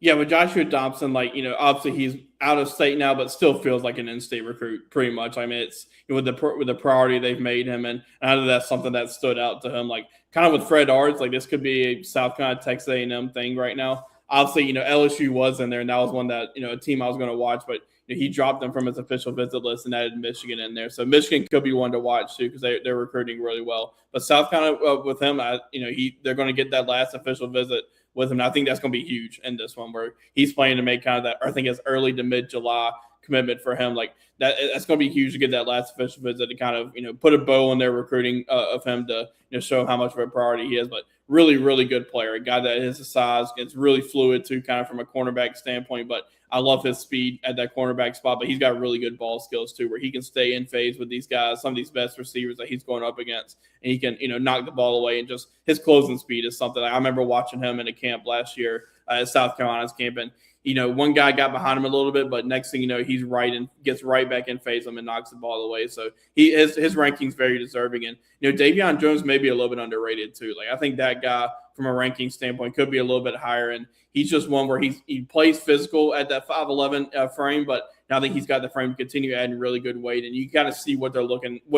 Yeah, with Joshua Dobson, obviously he's out of state now, but still feels like an in-state recruit pretty much. I mean, it's with the priority they've made him, and I know that's something that stood out to him. Like kind of with Fred Ards, like this could be a South Carolina Texas A&M thing right now. Obviously, LSU was in there, and that was one that, a team I was going to watch, but he dropped them from his official visit list and added Michigan in there. So Michigan could be one to watch too because they're recruiting really well. But South Carolina with him, they're going to get that last official visit with him. And I think that's going to be huge in this one where he's planning to make kind of that, I think it's early to mid-July commitment for him. Like that's going to be huge to get that last official visit to kind of, put a bow on their recruiting of him to, show how much of a priority he is. But really, really good player. A guy that is his size. It's really fluid too, kind of from a cornerback standpoint. But I love his speed at that cornerback spot. But he's got really good ball skills too, where he can stay in phase with these guys, some of these best receivers that he's going up against. And he can, knock the ball away. And just his closing speed is something. I remember watching him in a camp last year at South Carolina's camp. And one guy got behind him a little bit, but next thing you know, he's right and gets right back in phase him and knocks the ball away. So his ranking's very deserving. And Davion Jones may be a little bit underrated too. Like I think that guy from a ranking standpoint could be a little bit higher, and he's just one where he plays physical at that 5'11" frame, but I think he's got the frame to continue adding really good weight, and you got to see what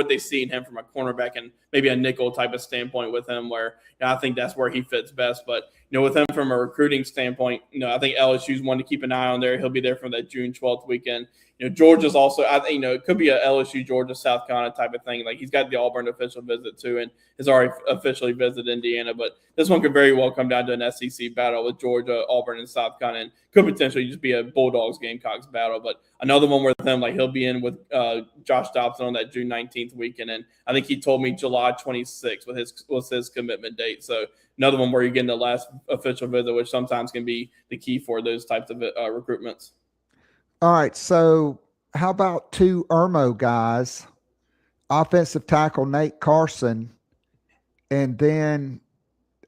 they see in him from a cornerback and maybe a nickel type of standpoint with him, where I think that's where he fits best. But with him from a recruiting standpoint, I think LSU's one to keep an eye on there. He'll be there for that June 12th weekend. Georgia's also, I think, it could be a LSU, Georgia, South Carolina type of thing. Like he's got the Auburn official visit too, and has already officially visited Indiana. But this one could very well come down to an SEC battle with Georgia, Auburn, and South Carolina, and could potentially just be a Bulldogs Gamecocks battle. But another one with him, like he'll be in with Josh Dobson on that June 19th weekend, and I think he told me July 26th was his commitment date. So another one where you're getting the last official visit, which sometimes can be the key for those types of recruitments. All right, so how about two Irmo guys, offensive tackle Nate Carson, and then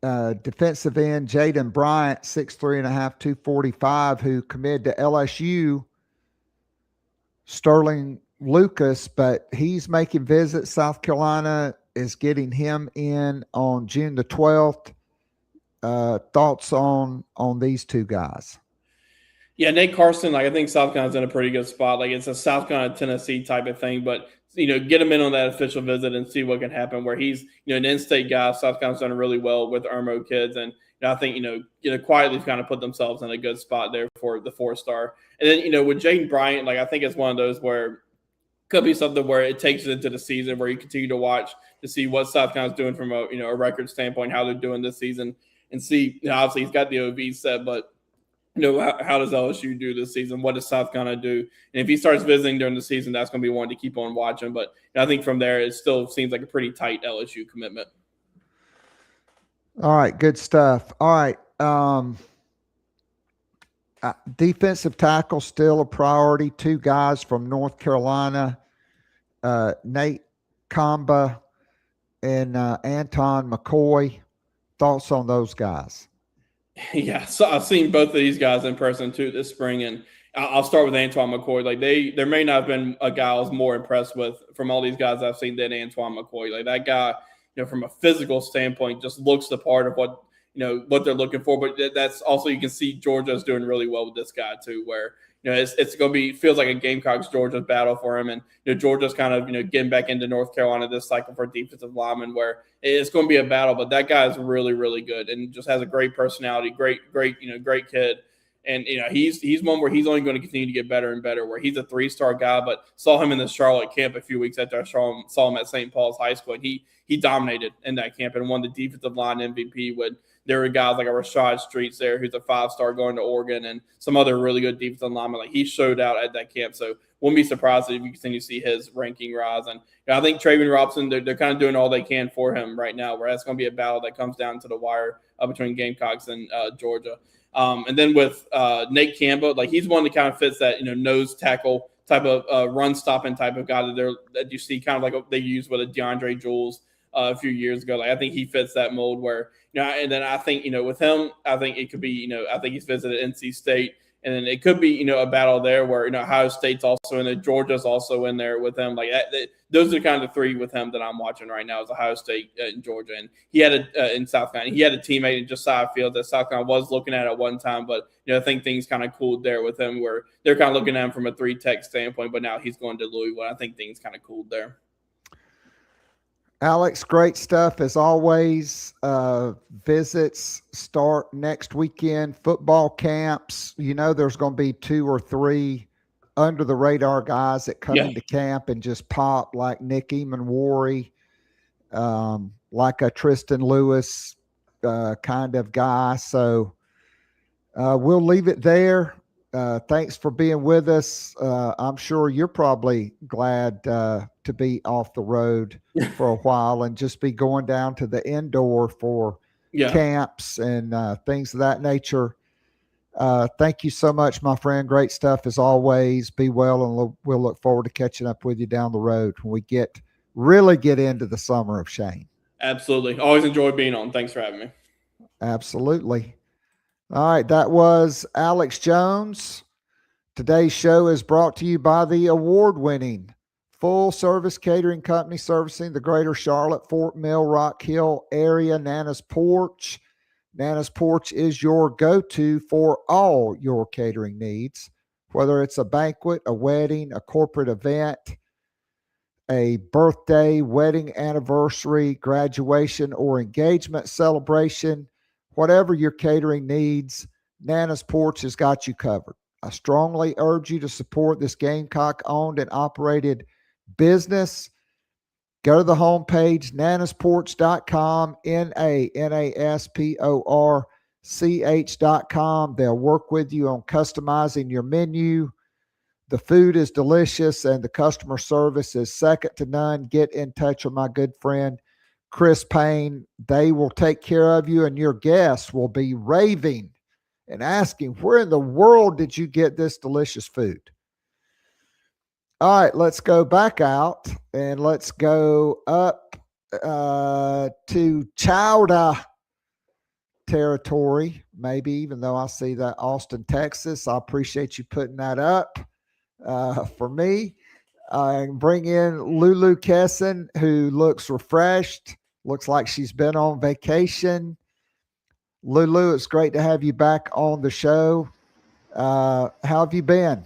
defensive end Jaden Bryant, 6'3.5", 245, who committed to LSU, Sterling Lucas, but he's making visits. South Carolina is getting him in on June the 12th. Thoughts on these two guys? Yeah, Nate Carson, I think South Carolina's in a pretty good spot. Like it's a South Carolina, Tennessee type of thing, but get him in on that official visit and see what can happen. Where he's an in-state guy. South Carolina's done really well with Irmo kids, and I think quietly kind of put themselves in a good spot there for the 4-star. And then with Jaden Bryant, I think it's one of those where could be something where it takes it into the season where you continue to watch to see what South Carolina's doing from a record standpoint, how they're doing this season, and see. Obviously, he's got the OV set, but how does LSU do this season? What does South Carolina do? And if he starts visiting during the season, that's going to be one to keep on watching. But I think from there, it still seems like a pretty tight LSU commitment. All right, good stuff. All right, defensive tackle still a priority. Two guys from North Carolina, Nate Kamba and Anton McCoy. Thoughts on those guys? Yeah, so I've seen both of these guys in person too this spring, and I'll start with Antoine McCoy. Like there may not have been a guy I was more impressed with from all these guys I've seen than Antoine McCoy. Like that guy, from a physical standpoint, just looks the part of what they're looking for. But that's also, you can see Georgia's doing really well with this guy too, where it's going to be, feels like a Gamecocks Georgia battle for him, and Georgia's kind of getting back into North Carolina this cycle for defensive linemen, where it's going to be a battle. But that guy is really, really good and just has a great personality, great kid. And he's one where he's only going to continue to get better and better. Where he's a 3-star guy, but saw him in the Charlotte camp a few weeks after I saw him at St. Paul's High School, and he dominated in that camp and won the defensive line MVP. When there were guys like a Rashad Streets there, who's a 5-star going to Oregon, and some other really good defensive linemen. Like he showed out at that camp, so wouldn't be surprised if you continue to see his ranking rise. And I think Traven Robson, they're kind of doing all they can for him right now. Where that's going to be a battle that comes down to the wire between Gamecocks and Georgia. And then with Nate Campbell, like he's one that kind of fits that nose tackle type of run stopping type of guy that you see kind of like they used with a DeAndre Jules a few years ago. Like I think he fits that mold where and then I think with him, I think it could be I think he's visited NC State, and then it could be a battle there where Ohio State's also in there, Georgia's also in there with him. Like those are kind of the three with him that I'm watching right now is Ohio State and Georgia, and he had in South Carolina. He had a teammate in Josiah Fields that South Carolina was looking at one time, but I think things kind of cooled there with him where they're kind of looking at him from a 3-tech standpoint, but now he's going to Louisville. I think things kind of cooled there. Alex, great stuff as always. Visits start next weekend. Football camps. There's going to be 2 or 3 under the radar guys that come into camp and just pop, like Nick Eamon-Warry, like a Tristan Lewis kind of guy. So we'll leave it there. Thanks for being with us. I'm sure you're probably glad to be off the road for a while and just be going down to the indoor for camps and things of that nature. Thank you so much, my friend. Great stuff as always. Be well, and we'll look forward to catching up with you down the road when we really get into the summer of Shane. Absolutely. Always enjoy being on. Thanks for having me. Absolutely. All right, that was Alex Jones. Today's show is brought to you by the award-winning full-service catering company servicing the greater Charlotte, Fort Mill, Rock Hill area, Nana's Porch. Nana's Porch is your go-to for all your catering needs, whether it's a banquet, a wedding, a corporate event, a birthday, wedding anniversary, graduation, or engagement celebration. Whatever your catering needs, Nana's Porch has got you covered. I strongly urge you to support this Gamecock owned and operated business. Go to the homepage, nanasporch.com, NANASPORCH.com. They'll work with you on customizing your menu. The food is delicious and the customer service is second to none. Get in touch with my good friend, Chris Payne. They will take care of you, and your guests will be raving and asking, where in the world did you get this delicious food? All right, let's go back out and let's go up to Chowda territory, maybe, even though I see that Austin, Texas. I appreciate you putting that up for me. Bring in Lulu Kesin, who looks refreshed, looks like she's been on vacation. Lulu, it's great to have you back on the show. How have you been?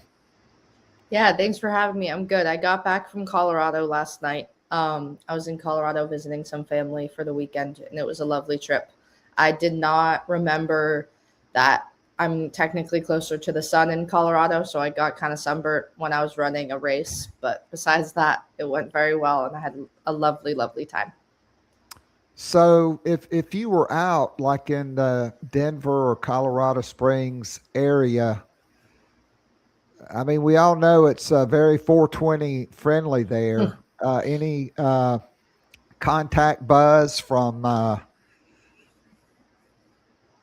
Yeah, thanks for having me. I'm good. I got back from Colorado last night. I was in Colorado visiting some family for the weekend, and it was a lovely trip. I did not remember that I'm technically closer to the sun in Colorado, so I got kind of sunburnt when I was running a race. But besides that, it went very well, and I had a lovely, lovely time. So if you were out like in the Denver or Colorado Springs area, I mean, we all know it's very 420 friendly there. Any contact buzz from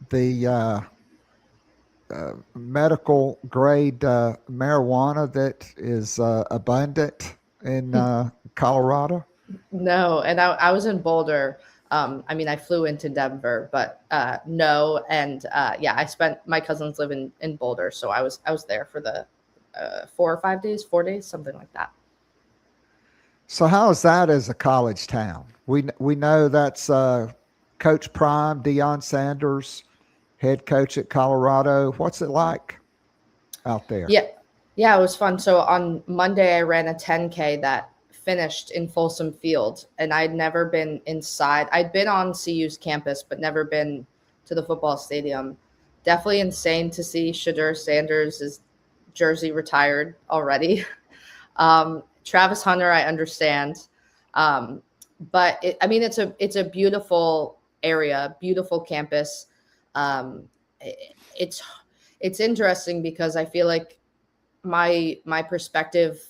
the medical grade marijuana that is abundant in Colorado? No, and I was in Boulder. I mean, I flew into Denver, but no. And I spent, my cousins live in Boulder, so I was there for the 4 days, something like that. So how is that as a college town? We know that's Coach Prime, Deion Sanders, head coach at Colorado. What's it like out there? Yeah, it was fun. So on Monday, I ran a 10K that finished in Folsom Field, and I'd never been inside. I'd been on CU's campus, but never been to the football stadium. Definitely insane to see Shadur Sanders' jersey retired already. Travis Hunter, I understand. But it's a beautiful area, beautiful campus. It's interesting because I feel like my perspective,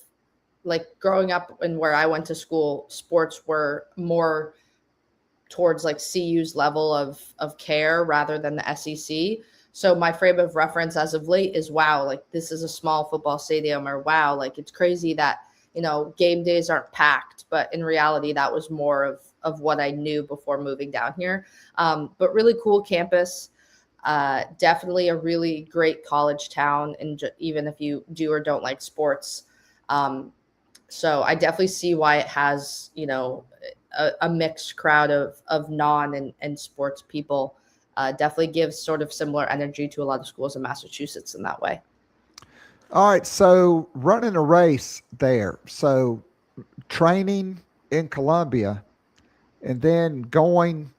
like growing up and where I went to school, sports were more towards like CU's level of care rather than the SEC. So my frame of reference as of late is, wow, like this is a small football stadium, or wow, like it's crazy that, game days aren't packed. But in reality, that was more of what I knew before moving down here. But really cool campus, definitely a really great college town. And even if you do or don't like sports, so I definitely see why it has, a mixed crowd of non and sports people. Definitely gives sort of similar energy to a lot of schools in Massachusetts in that way. All right. So running a race there. So training in Columbia and then going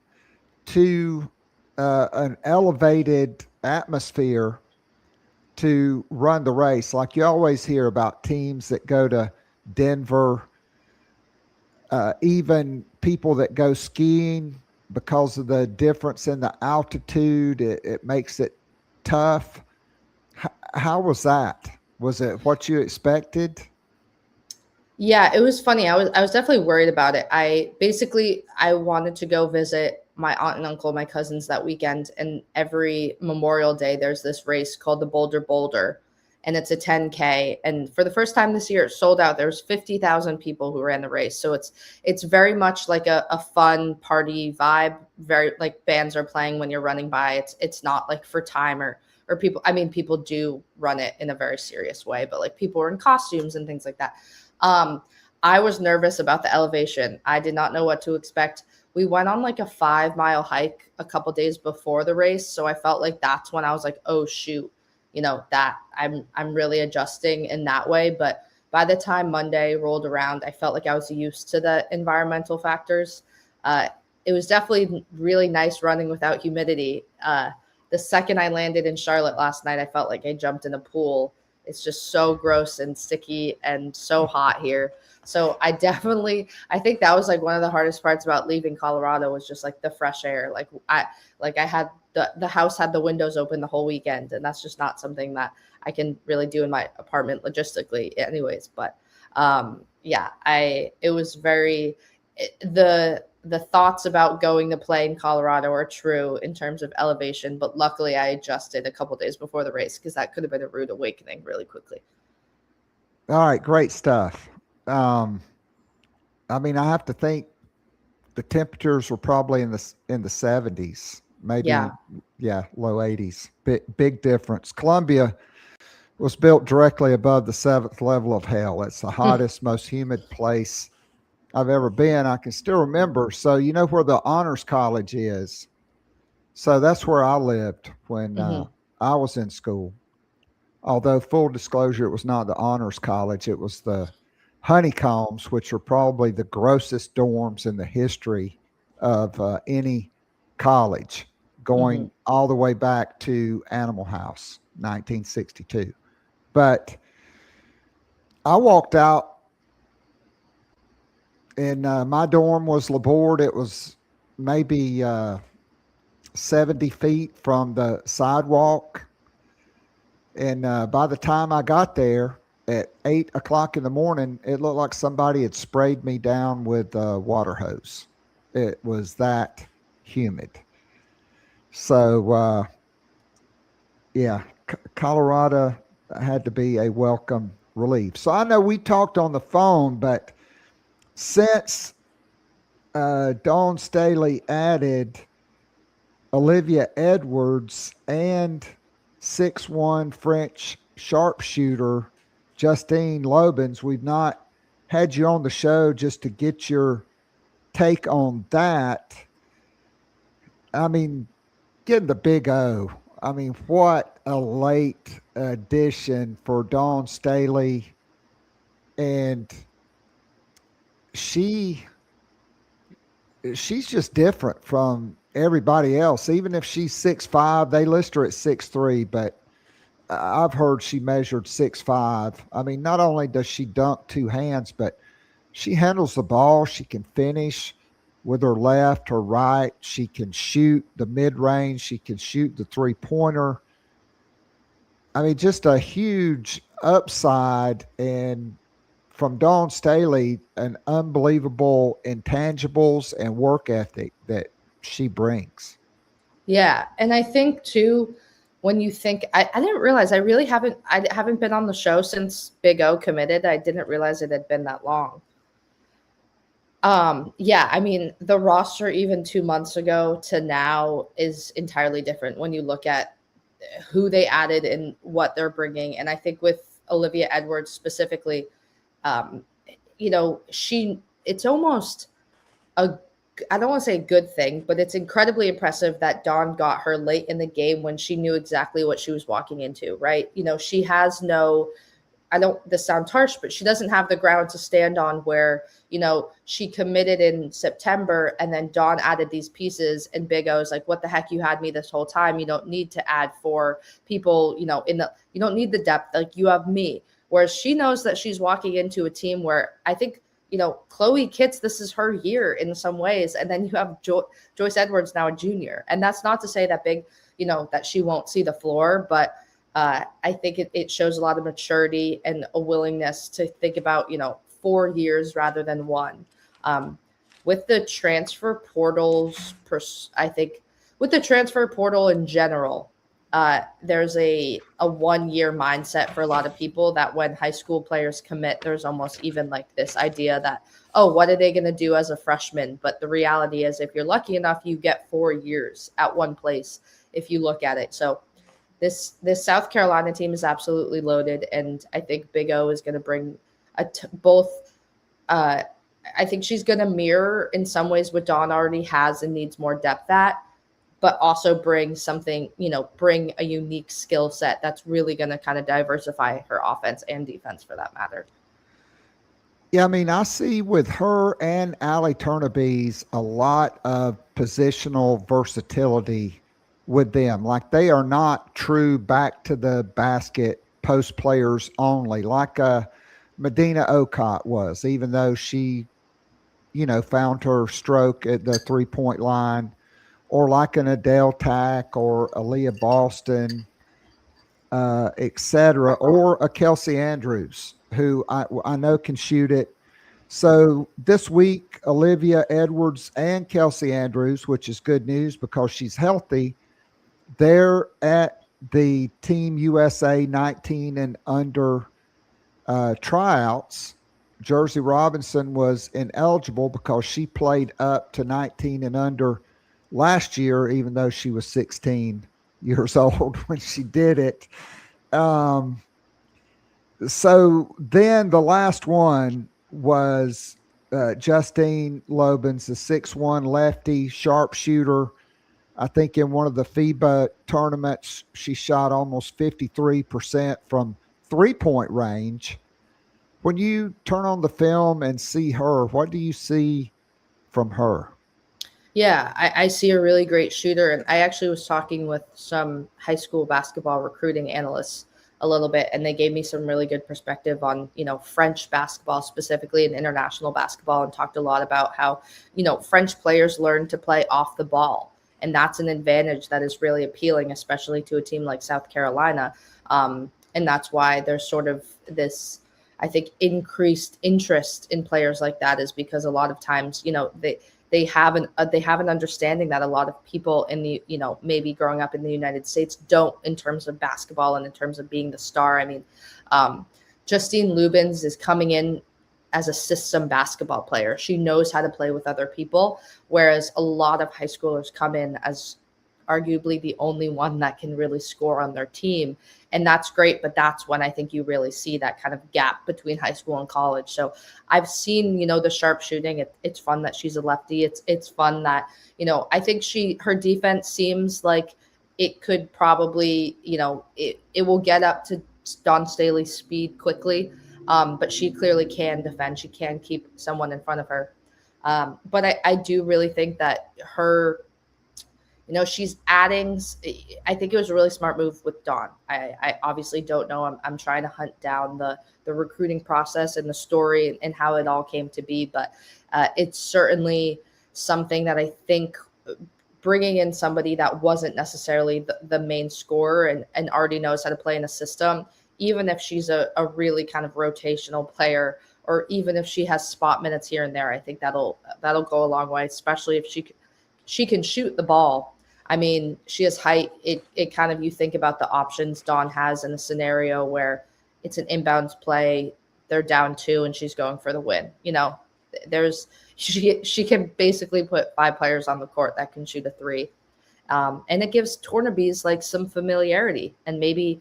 to an elevated atmosphere to run the race. Like you always hear about teams that go to Denver, even people that go skiing, because of the difference in the altitude, it makes it tough. How was that? Was it what you expected? Yeah, it was funny. I was definitely worried about it. I wanted to go visit my aunt and uncle, my cousins that weekend. And every Memorial Day, there's this race called the Boulder, and it's a 10K. And for the first time this year, it sold out. There was 50,000 people who ran the race. So it's very much like a fun party vibe. Very like bands are playing when you're running by. It's not like for time or people. I mean, people do run it in a very serious way, but like people are in costumes and things like that. I was nervous about the elevation. I did not know what to expect. We went on like a 5-mile hike a couple days before the race. So I felt like that's when I was like, oh shoot, that I'm really adjusting in that way. But by the time Monday rolled around, I felt like I was used to the environmental factors. It was definitely really nice running without humidity. The the second I landed in Charlotte last night, I felt like I jumped in a pool. It's just so gross and sticky and so hot here. So I think that was like one of the hardest parts about leaving Colorado was just like the fresh air. I had the house had the windows open the whole weekend, and that's just not something that I can really do in my apartment logistically anyways. But it was the thoughts about going to play in Colorado are true in terms of elevation, but luckily I adjusted a couple days before the race because that could have been a rude awakening really quickly. All right, great stuff. I have to think the temperatures were probably in the 70s, maybe low 80s. Big difference. Columbia was built directly above the 7th level of hell. It's the hottest, most humid place I've ever been. I can still remember. So you know where the Honors College is. So that's where I lived when I was in school. Although full disclosure, it was not the Honors College. It was the Honeycombs, which are probably the grossest dorms in the history of any college, going all the way back to Animal House, 1962. But I walked out, and my dorm was Laborde. It was maybe 70 feet from the sidewalk. And by the time I got there at 8 o'clock in the morning, it looked like somebody had sprayed me down with a water hose. It was that humid. So, Colorado had to be a welcome relief. So I know we talked on the phone, but since Dawn Staley added Olivia Edwards and 6'1" French sharpshooter Justine Lobens, we've not had you on the show just to get your take on that. I mean, getting the big O. I mean, what a late addition for Dawn Staley. And she's just different from everybody else. Even if she's 6'5", they list her at 6'3", but I've heard she measured 6'5". I mean, not only does she dunk two hands, but she handles the ball. She can finish with her left, her right. She can shoot the mid-range. She can shoot the three-pointer. I mean, just a huge upside. And from Dawn Staley, an unbelievable intangibles and work ethic that she brings. Yeah. And I think too, when you think, I didn't realize I haven't been on the show since Big O committed. I didn't realize it had been that long. I mean, the roster even 2 months ago to now is entirely different when you look at who they added and what they're bringing. And I think with Olivia Edwards specifically, it's almost I don't want to say a good thing, but it's incredibly impressive that Dawn got her late in the game when she knew exactly what she was walking into, right? She has this sounds harsh, but she doesn't have the ground to stand on where, she committed in September and then Dawn added these pieces and Big O's like, what the heck, you had me this whole time. You don't need to add 4 people, you don't need the depth. Like, you have me. Whereas she knows that she's walking into a team where I think, Chloe Kitts, this is her year in some ways. And then you have Joyce Edwards now a junior. And that's not to say that that she won't see the floor, but I think it shows a lot of maturity and a willingness to think about, 4 years rather than 1. With the transfer portals, I think with the transfer portal in general, there's a 1-year mindset for a lot of people that when high school players commit, there's almost even like this idea that, oh, what are they going to do as a freshman? But the reality is, if you're lucky enough, you get 4 years at one place if you look at it. So this South Carolina team is absolutely loaded, and I think Big O is going to bring I think she's going to mirror in some ways what Dawn already has and needs more depth at, but also bring something, bring a unique skill set that's really going to kind of diversify her offense and defense for that matter. Yeah, I mean, I see with her and Allie Turnaby's a lot of positional versatility with them. Like they are not true back to the basket post players only, like Medina Okot was, even though she, found her stroke at the 3-point line, or like an Adele Tack or Aaliyah Boston, etc., or a Kelsey Andrews, who I know can shoot it. So this week, Olivia Edwards and Kelsey Andrews, which is good news because she's healthy, they're at the Team USA 19 and under tryouts. Jersey Robinson was ineligible because she played up to 19 and under last year, even though she was 16 years old when she did it. So then the last one was Justine Lobens, the 6'1" lefty sharpshooter. I think in one of the FIBA tournaments, she shot almost 53% from 3-point range. When you turn on the film and see her, what do you see from her? Yeah, I see a really great shooter. And I actually was talking with some high school basketball recruiting analysts a little bit, and they gave me some really good perspective on, French basketball specifically and international basketball, and talked a lot about how, French players learn to play off the ball. And that's an advantage that is really appealing, especially to a team like South Carolina. And that's why there's sort of this, I think, increased interest in players like that, is because a lot of times, they have an understanding that a lot of people in the, maybe growing up in the United States don't, in terms of basketball and in terms of being the star. I mean, Justine Lubens is coming in as a system basketball player. She knows how to play with other people, whereas a lot of high schoolers come in as arguably the only one that can really score on their team. And that's great, but that's when I think you really see that kind of gap between high school and college. So I've seen, the sharp shooting. It's fun that she's a lefty. It's fun that, I think her defense seems like it could probably, it will get up to Dawn Staley's speed quickly. But she clearly can defend. She can keep someone in front of her. But I do really think that her, she's adding. I think it was a really smart move with Dawn. I obviously don't know. I'm trying to hunt down the recruiting process and the story and how it all came to be. But it's certainly something that I think bringing in somebody that wasn't necessarily the main scorer and already knows how to play in a system, even if she's a really kind of rotational player, or even if she has spot minutes here and there, I think that'll go a long way, especially if she can shoot the ball. I mean, she has height. It kind of, you think about the options Dawn has in a scenario where it's an inbounds play, they're down 2 and she's going for the win. She can basically put 5 players on the court that can shoot a 3. And it gives Tornabees like some familiarity, and maybe,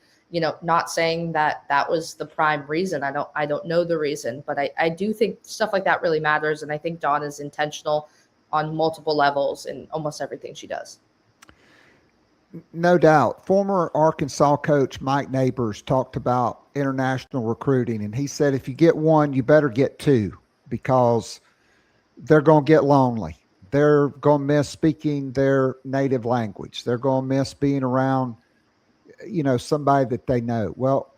not saying that was the prime reason. I don't know the reason, but I do think stuff like that really matters. And I think Dawn is intentional on multiple levels in almost everything she does. No doubt. Former Arkansas coach Mike Neighbors talked about international recruiting, and he said if you get one, you better get 2, because they're going to get lonely. They're going to miss speaking their native language. They're going to miss being around, somebody that they know. Well,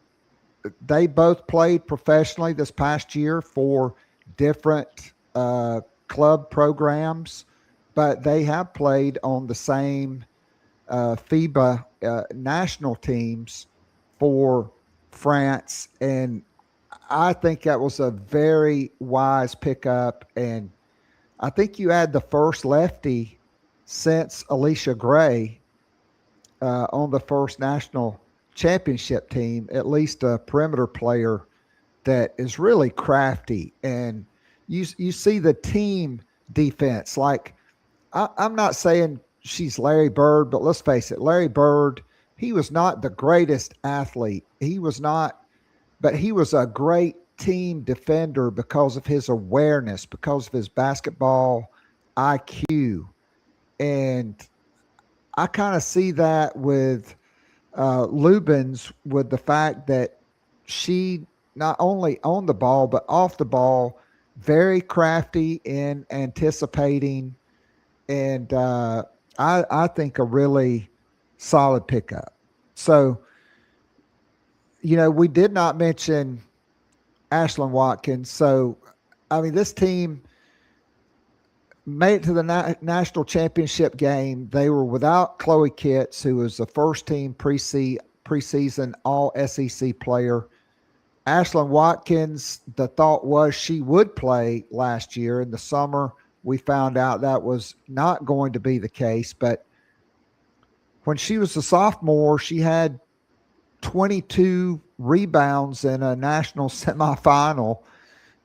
they both played professionally this past year for different club programs, but they have played on the same FIBA national teams for France. And I think that was a very wise pickup. And I think you had the first lefty since Alicia Gray on the first national championship team, at least a perimeter player that is really crafty. And you see the team defense. Like, I'm not saying she's Larry Bird, but let's face it, Larry Bird, he was not the greatest athlete. He was not, but he was a great team defender because of his awareness, because of his basketball IQ. And I kind of see that with Lubens, with the fact that she not only on the ball, but off the ball, very crafty in anticipating. And I think a really solid pickup. So, we did not mention Ashlyn Watkins. So, I mean, this team made it to the national championship game. They were without Chloe Kitts, who was the first team preseason all SEC player. Ashlyn Watkins, the thought was she would play last year. In the summer, we found out that was not going to be the case. But when she was a sophomore, she had 22 rebounds in a national semifinal.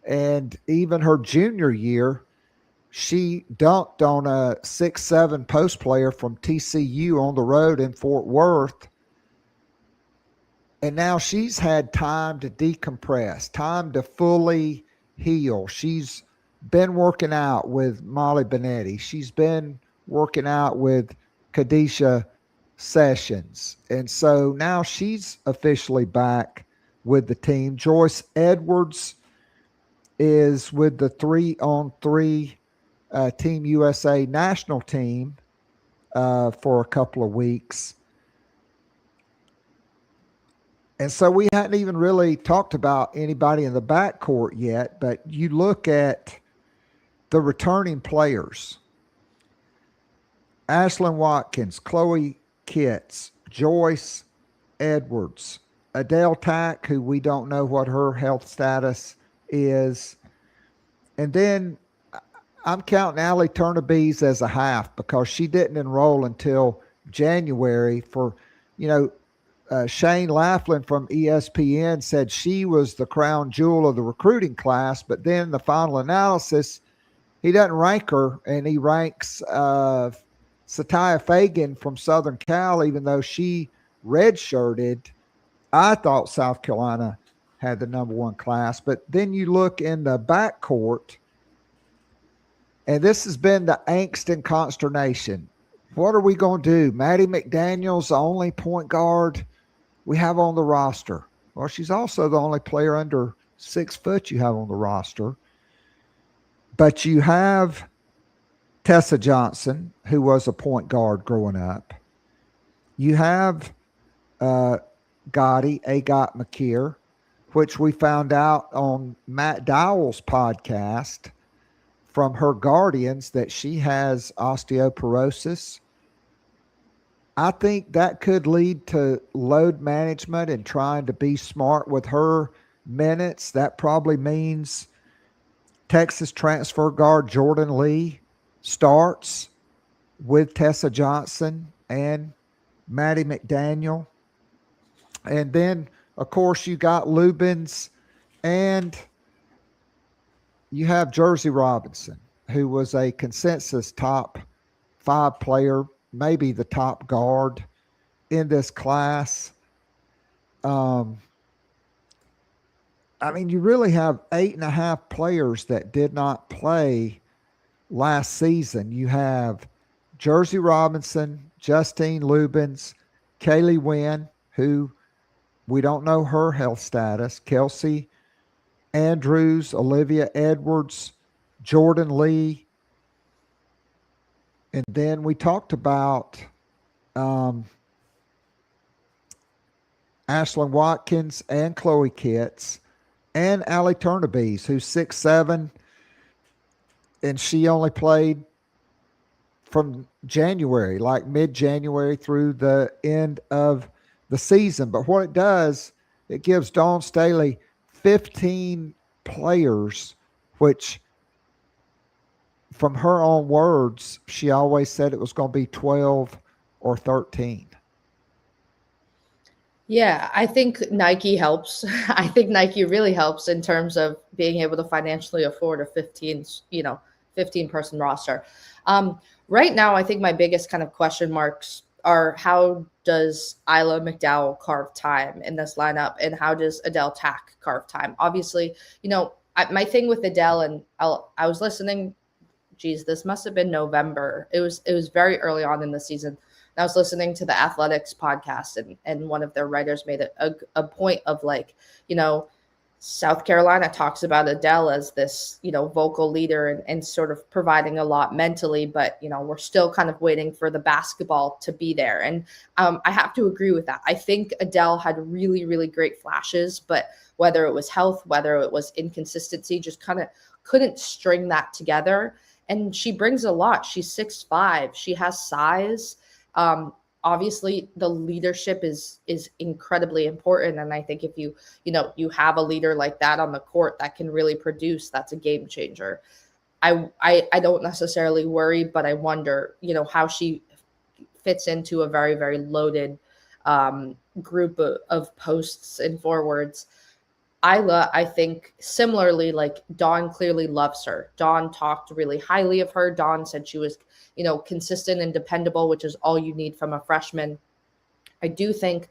And even her junior year, she dunked on a 6'7" post player from TCU on the road in Fort Worth. And now she's had time to decompress, time to fully heal. She's been working out with Molly Benetti. She's been working out with Kadisha Sessions. And so now she's officially back with the team. Joyce Edwards is with the 3-on-3 Team USA national team for a couple of weeks. And so we hadn't even really talked about anybody in the backcourt yet, but you look at the returning players. Ashlyn Watkins, Chloe Kitts, Joyce Edwards, Adele Tack, who we don't know what her health status is. And then I'm counting Allie Turnabees as a half because she didn't enroll until January. Shane Laughlin from ESPN said she was the crown jewel of the recruiting class, but then the final analysis, he doesn't rank her, and he ranks Satya Fagan from Southern Cal, even though she redshirted. I thought South Carolina had the number one class, but then you look in the backcourt, and this has been the angst and consternation. What are we going to do? Maddie McDaniel's the only point guard we have on the roster. Well, she's also the only player under 6 foot you have on the roster. But you have Tessa Johnson, who was a point guard growing up. You have Agot McKeer, which we found out on Matt Dowell's podcast from her guardians that she has osteoporosis. I think that could lead to load management and trying to be smart with her minutes. That probably means Texas transfer guard Jordan Lee starts with Tessa Johnson and Maddie McDaniel. And then, of course, you got Lubins and you have Jersey Robinson, who was a consensus top 5 player, maybe the top guard in this class. You really have 8.5 players that did not play last season. You have Jersey Robinson, Justine Lubins, Kaylee Wynn, who we don't know her health status, Kelsey Andrews, Olivia Edwards, Jordan Lee. And then we talked about Ashlyn Watkins and Chloe Kitts and Allie Turnabees, who's 6'7", and she only played from January, like mid-January through the end of the season. But what it does, it gives Dawn Staley 15 players, which from her own words, she always said it was going to be 12 or 13. Yeah, I think Nike helps. I think Nike really helps in terms of being able to financially afford a 15-person roster. Right now, I think my biggest kind of question marks are how does Isla McDowell carve time in this lineup, and how does Adele Tack carve time? Obviously, my thing with Adele, and I was listening. Geez, this must have been November. It was very early on in the season. I was listening to the Athletics podcast, and one of their writers made a point of South Carolina talks about Adele as this, vocal leader and sort of providing a lot mentally, but, we're still kind of waiting for the basketball to be there. And I have to agree with that. I think Adele had really, really great flashes, but whether it was health, whether it was inconsistency, just kind of couldn't string that together. And she brings a lot. She's 6'5". She has size. Obviously the leadership is incredibly important. And I think if you have a leader like that on the court that can really produce, that's a game changer. I don't necessarily worry, but I wonder, how she fits into a very, very loaded group of posts and forwards. I think similarly, like Dawn clearly loves her. Dawn talked really highly of her. Dawn said she was, consistent and dependable, which is all you need from a freshman. I do think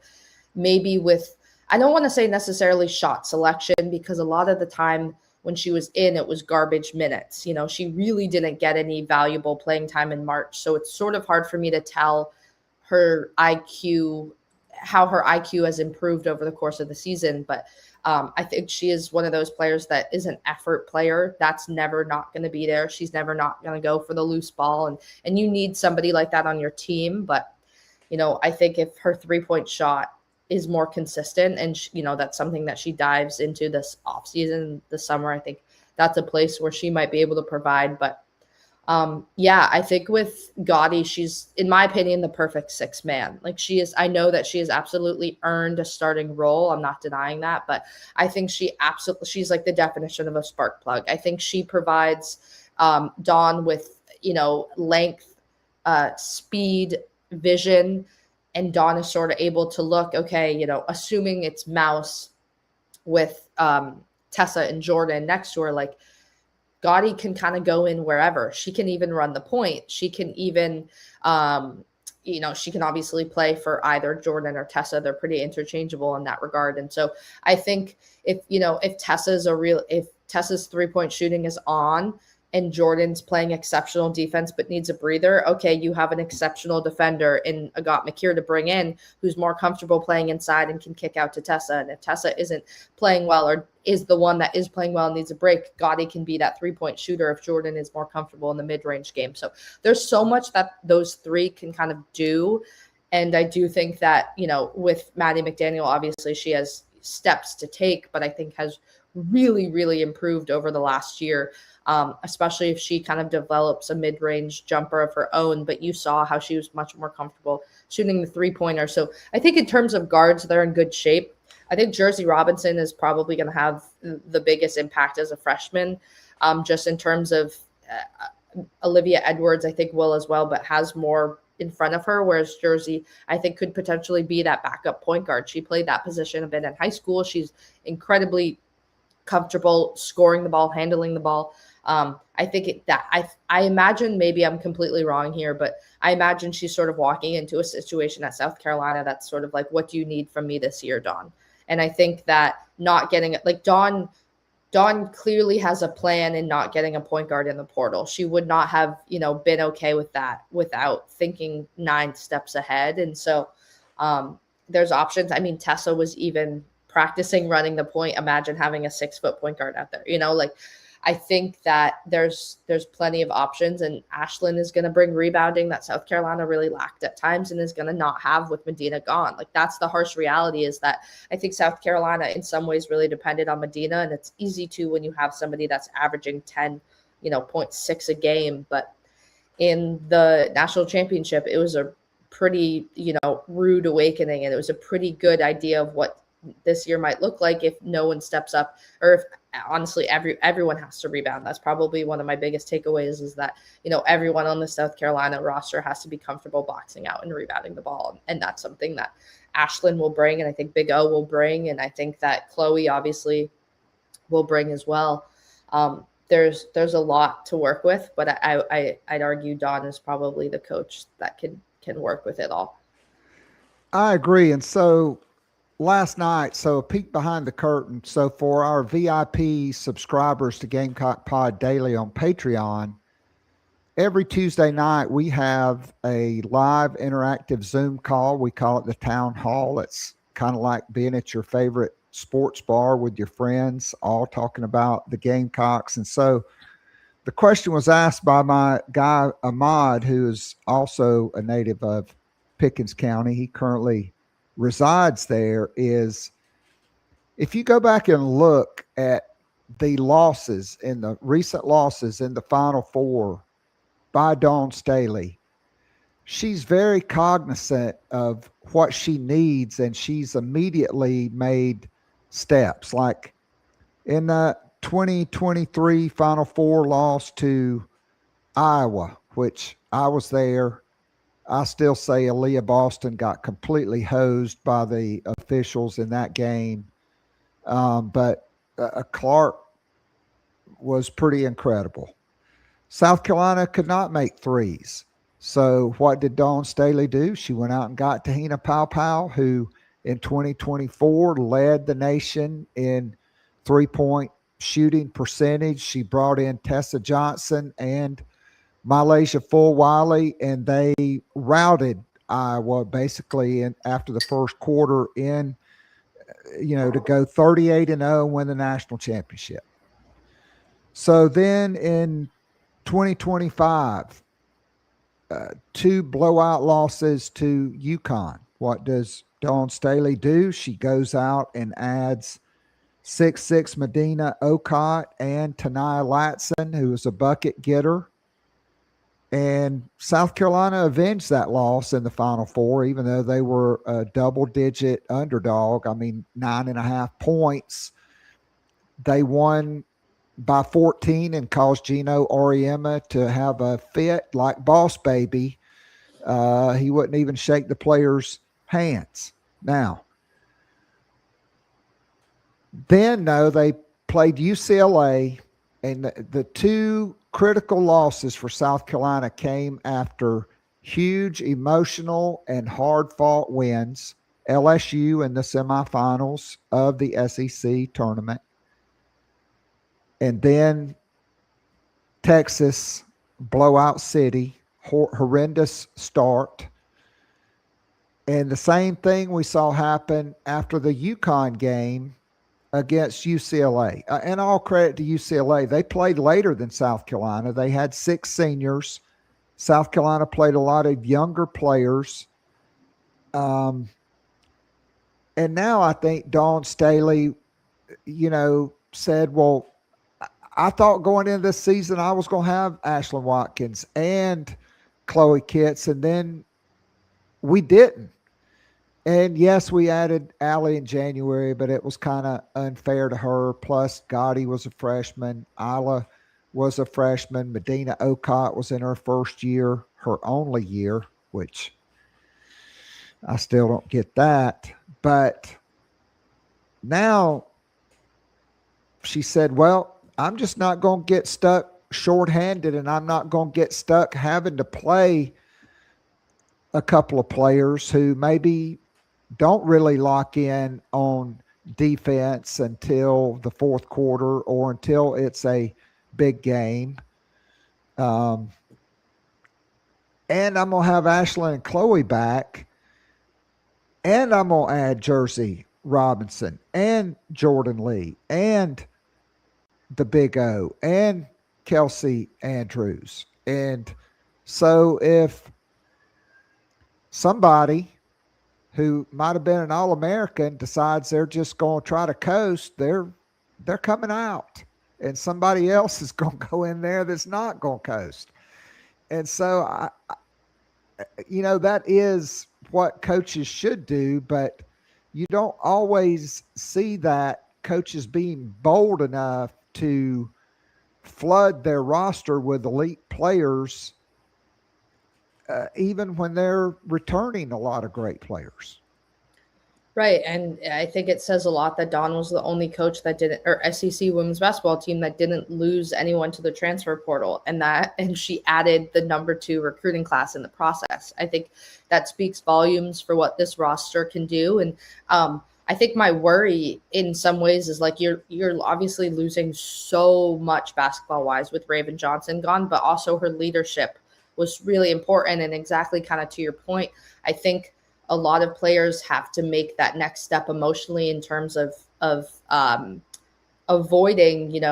maybe I don't want to say necessarily shot selection, because a lot of the time when she was in, it was garbage minutes. She really didn't get any valuable playing time in March. So it's sort of hard for me to tell how her IQ has improved over the course of the season. But I think she is one of those players that is an effort player. That's never not going to be there. She's never not going to go for the loose ball. And you need somebody like that on your team. But, I think if her 3-point shot is more consistent and, that's something that she dives into this offseason, this summer, I think that's a place where she might be able to provide. But I think with Gotti, she's, in my opinion, the perfect sixth man. Like I know that she has absolutely earned a starting role. I'm not denying that, but I think she's like the definition of a spark plug. I think she provides Dawn with, length, speed, vision, and Dawn is sort of able to look, okay, assuming it's Mouse with Tessa and Jordan next to her, like, Gotti can kind of go in wherever. She can even run the point. She can even, she can obviously play for either Jordan or Tessa. They're pretty interchangeable in that regard. And so I think if Tessa's 3-point shooting is on and Jordan's playing exceptional defense but needs a breather, okay, you have an exceptional defender in Agat McKeer to bring in who's more comfortable playing inside and can kick out to Tessa. And if Tessa isn't playing well or is the one that is playing well and needs a break, Gotti can be that 3-point shooter if Jordan is more comfortable in the mid-range game. So there's so much that those three can kind of do. And I do think that, with Maddie McDaniel, obviously she has steps to take, but I think has really, really improved over the last year. Especially if she kind of develops a mid-range jumper of her own, but you saw how she was much more comfortable shooting the 3-pointer. So I think in terms of guards, they're in good shape. I think Jersey Robinson is probably going to have the biggest impact as a freshman, just in terms of Olivia Edwards, I think will as well, but has more in front of her, whereas Jersey, I think, could potentially be that backup point guard. She played that position a bit in high school. She's incredibly comfortable scoring the ball, handling the ball. I think I imagine, maybe I'm completely wrong here, but I imagine she's sort of walking into a situation at South Carolina that's sort of like, what do you need from me this year, Dawn? And I think that not getting like Dawn clearly has a plan in not getting a point guard in the portal. She would not have, been okay with that without thinking 9 steps ahead. And so there's options. I mean, Tessa was even practicing running the point. Imagine having a 6-foot point guard out there, I think that there's plenty of options, and Ashlyn is going to bring rebounding that South Carolina really lacked at times and is going to not have with Medina gone. Like, that's the harsh reality, is that I think South Carolina in some ways really depended on Medina, and it's easy to when you have somebody that's averaging 10.6 a game. But in the national championship, it was a pretty, rude awakening, and it was a pretty good idea of what this year might look like if no one steps up, or if honestly everyone has to rebound. That's probably one of my biggest takeaways, is that everyone on the South Carolina roster has to be comfortable boxing out and rebounding the ball, and that's something that Ashlyn will bring, and I think Big O will bring, and I think that Chloe obviously will bring as well. There's a lot to work with, but I'd argue Dawn is probably the coach that can work with it all. I agree. And so last night, so a peek behind the curtain. So for our VIP subscribers to Gamecock Pod Daily on Patreon, every Tuesday night we have a live interactive Zoom call. We call it the Town Hall. It's kind of like being at your favorite sports bar with your friends, all talking about the Gamecocks. And so the question was asked by my guy, Ahmad, who is also a native of Pickens County. He currently resides there. Is if you go back and look at the losses in the recent losses in the Final Four by Dawn Staley, she's very cognizant of what she needs, and she's immediately made steps. Like in the 2023 Final Four loss to Iowa, which I was there. I still say Aaliyah Boston got completely hosed by the officials in that game. But Clark was pretty incredible. South Carolina could not make threes. So what did Dawn Staley do? She went out and got Tahina Paopao, who in 2024 led the nation in three-point shooting percentage. She brought in Tessa Johnson and Malaysia Fulwiley, and they routed Iowa basically after the first quarter to go 38-0 and win the national championship. So then in 2025, 2 blowout losses to UConn. What does Dawn Staley do? She goes out and adds 6'6" Medina Okot and Tania Latson, who is a bucket getter. And South Carolina avenged that loss in the Final Four, even though they were a double-digit underdog. 9.5 points. They won by 14 and caused Gino Auriemma to have a fit like Boss Baby. He wouldn't even shake the players' hands. Now, then, they played UCLA, and the 2 critical losses for South Carolina came after huge emotional and hard-fought wins. LSU in the semifinals of the SEC tournament. And then Texas, blowout city, horrendous start. And the same thing we saw happen after the UConn game against UCLA. And all credit to UCLA. They played later than South Carolina. They had 6 seniors. South Carolina played a lot of younger players. And now I think Dawn Staley, said, well, I thought going into this season I was going to have Ashlyn Watkins and Chloe Kitts, and then we didn't. And yes, we added Allie in January, but it was kind of unfair to her. Plus, Gotti was a freshman. Isla was a freshman. Medina Okot was in her first year, her only year, which I still don't get that. But now she said, well, I'm just not going to get stuck shorthanded, and I'm not going to get stuck having to play a couple of players who maybe don't really lock in on defense until the fourth quarter or until it's a big game. And I'm going to have Ashlyn and Chloe back, and I'm going to add Jersey Robinson and Jordan Lee and the Big O and Kelsey Andrews. And so if somebody who might have been an All-American decides they're just going to try to coast, they're coming out. And somebody else is going to go in there that's not going to coast. And so, that is what coaches should do, but you don't always see that coaches being bold enough to flood their roster with elite players, even when they're returning a lot of great players. Right. And I think it says a lot that Dawn was the only coach that didn't, or SEC women's basketball team that didn't lose anyone to the transfer portal, and she added the number 2 recruiting class in the process. I think that speaks volumes for what this roster can do. And I think my worry in some ways is like you're obviously losing so much basketball wise with Raven Johnson gone, but also her leadership was really important. And exactly kind of to your point, I think a lot of players have to make that next step emotionally in terms of avoiding,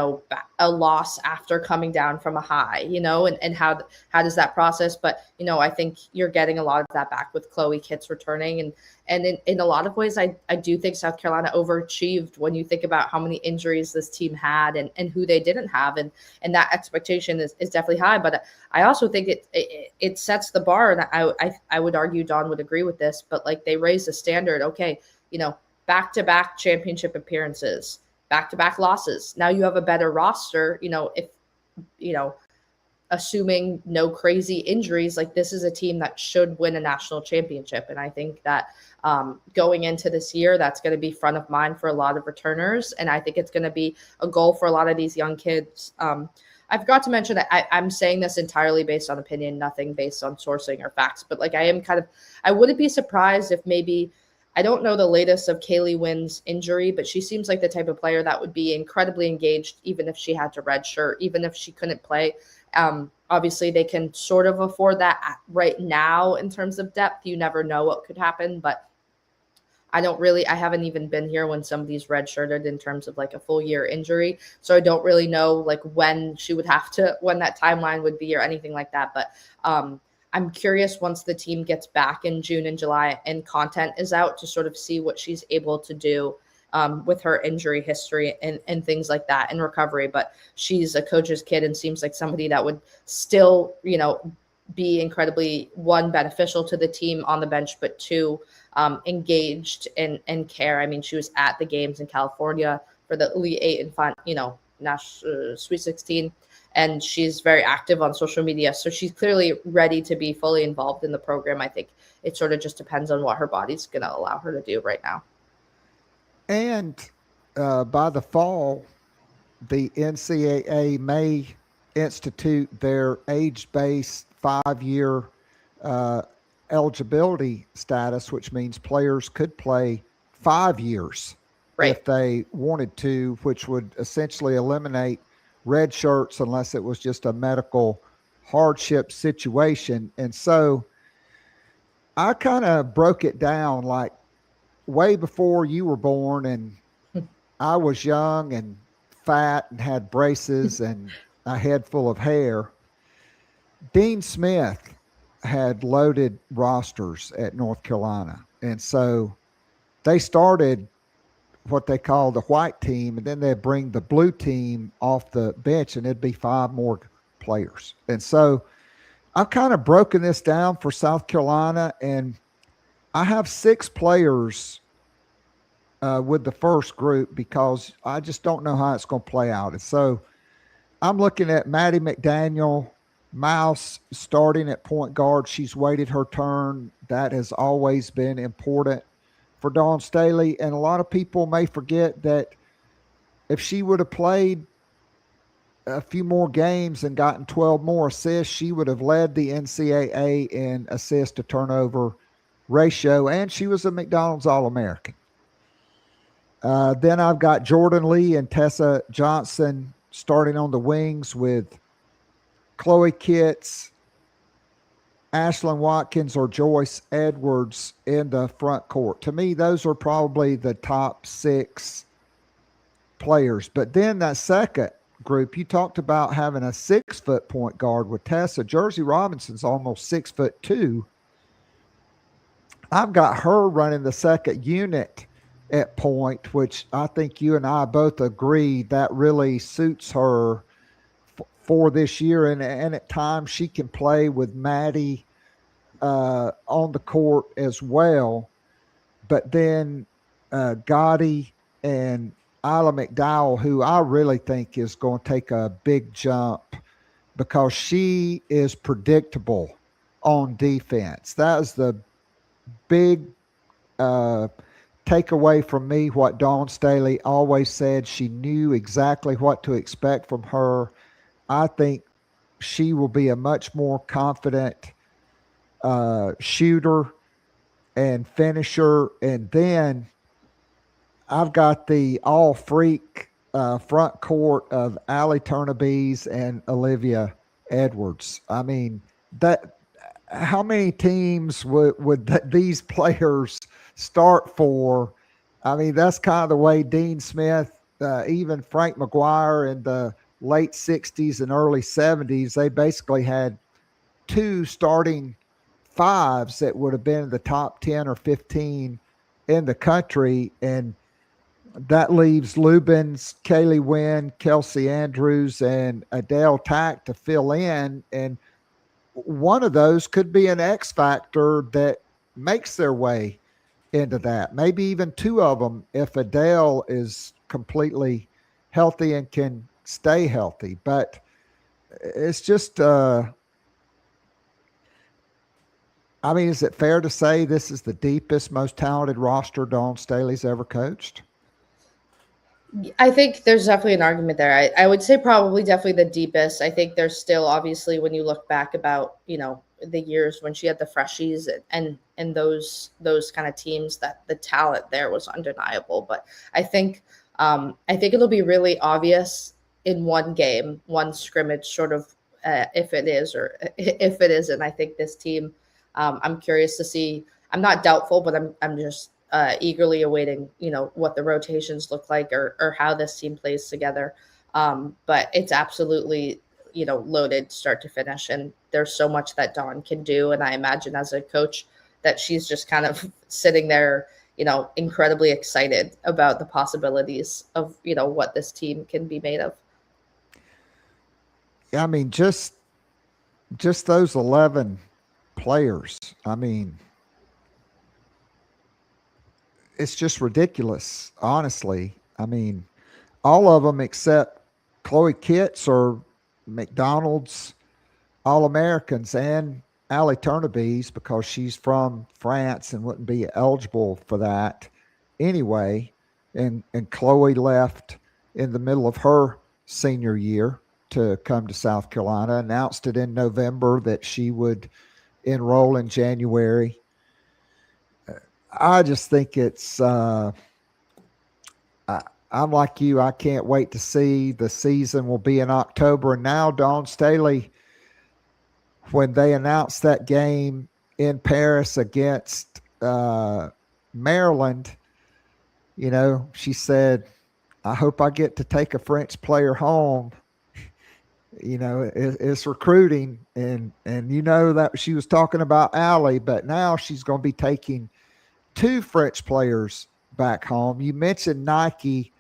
a loss after coming down from a high, and how does that process? But, I think you're getting a lot of that back with Chloe Kitts returning. And in a lot of ways, I do think South Carolina overachieved when you think about how many injuries this team had and who they didn't have. And that expectation is definitely high. But I also think it sets the bar. And I would argue Dawn would agree with this, but like they raised the standard. Okay, back-to-back championship appearances, back-to-back losses. Now you have a better roster, if, assuming no crazy injuries, like this is a team that should win a national championship. And I think that going into this year, that's going to be front of mind for a lot of returners. And I think it's going to be a goal for a lot of these young kids. I forgot to mention that I'm saying this entirely based on opinion, nothing based on sourcing or facts, but like I wouldn't be surprised if maybe, I don't know the latest of Kaylee Wynn's injury, but she seems like the type of player that would be incredibly engaged, even if she had to redshirt, even if she couldn't play. Obviously, they can sort of afford that right now in terms of depth. You never know what could happen, but I haven't even been here when somebody's redshirted in terms of like a full year injury. So I don't really know like when that timeline would be or anything like that. But I'm curious once the team gets back in June and July and content is out to sort of see what she's able to do with her injury history and things like that and recovery. But she's a coach's kid and seems like somebody that would still, be incredibly, one, beneficial to the team on the bench, but two, engaged and care. I mean, she was at the games in California for the Elite Eight and National Sweet 16. And she's very active on social media. So she's clearly ready to be fully involved in the program. I think it sort of just depends on what her body's going to allow her to do right now. And by the fall, the NCAA may institute their age-based 5-year eligibility status, which means players could play 5 years if they wanted to, which would essentially eliminate red shirts unless it was just a medical hardship situation. And so I kind of broke it down like way before you were born, and I was young and fat and had braces and a head full of hair. Dean Smith had loaded rosters at North Carolina. And so they started what they call the white team, and then they'd bring the blue team off the bench, and it'd be 5 more players. And so I've kind of broken this down for South Carolina, and I have 6 players with the first group because I just don't know how it's going to play out. And so I'm looking at Maddie McDaniel, Mouse, starting at point guard. She's waited her turn. That has always been important for Dawn Staley. And a lot of people may forget that if she would have played a few more games and gotten 12 more assists, she would have led the NCAA in assist to turnover ratio, and she was a McDonald's All-American. Then I've got Jordan Lee and Tessa Johnson starting on the wings with Chloe Kitts, Ashlyn Watkins, or Joyce Edwards in the front court. To me, those are probably the top 6 players. But then that second group, you talked about having a 6-foot point guard with Tessa. Jersey Robinson's almost 6'2". I've got her running the second unit at point, which I think you and I both agree that really suits her for this year. And at times she can play with Maddie on the court as well. But then Gotti and Isla McDowell, who I really think is going to take a big jump because she is predictable on defense. That is the big takeaway from me, what Dawn Staley always said. She knew exactly what to expect from her. I think she will be a much more confident shooter and finisher. And then I've got the all-freak front court of Allie Turnabees and Olivia Edwards. I mean, how many teams would these players start for I mean, that's kind of the way Dean Smith, even Frank McGuire in the late 60s and early 70s, they basically had two starting fives that would have been in the top 10 or 15 in the country. And that leaves Lubins, Kaylee Wynn, Kelsey Andrews, and Adele Tack to fill in. And one of those could be an X factor that makes their way into that. Maybe even two of them if Adele is completely healthy and can stay healthy. But it's just, I mean, is it fair to say this is the deepest, most talented roster Dawn Staley's ever coached? I think there's definitely an argument there. I would say probably definitely the deepest. I think there's still obviously when you look back about, the years when she had the freshies and those kind of teams, that the talent there was undeniable. But I think it'll be really obvious in one game, one scrimmage, sort of if it is or if it isn't. I think this team, I'm curious to see. I'm not doubtful, but I'm just eagerly awaiting, what the rotations look like or how this team plays together. But it's absolutely, loaded start to finish. And there's so much that Dawn can do. And I imagine as a coach that she's just kind of sitting there, incredibly excited about the possibilities of, what this team can be made of. I mean, just those 11 players. I mean, it's just ridiculous, honestly. I mean, all of them except Chloe Kitts are McDonald's All-Americans and Allie Turnaby's because she's from France and wouldn't be eligible for that anyway. And Chloe left in the middle of her senior year to come to South Carolina, announced it in November that she would enroll in January. I just think it's I'm like you. I can't wait to see. The season will be in October. And now Dawn Staley, when they announced that game in Paris against Maryland, she said, I hope I get to take a French player home. It's recruiting. And that she was talking about Allie, but now she's going to be taking two French players back home. You mentioned Nike.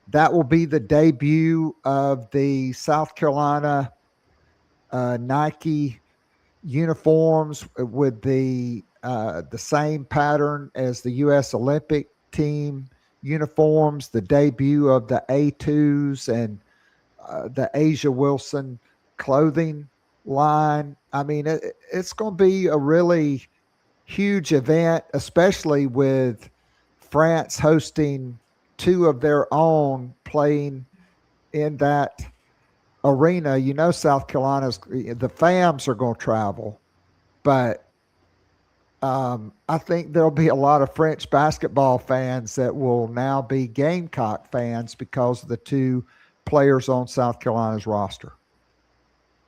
That will be the debut of the South Carolina Nike uniforms with the same pattern as the U.S. Olympic team uniforms, the debut of the A2s and the Asia Wilson clothing line. I mean, it's going to be a really huge event, especially with France hosting two of their own playing in that arena. South Carolina's, the FAMs are going to travel, but I think there'll be a lot of French basketball fans that will now be Gamecock fans because of the two players on South Carolina's roster.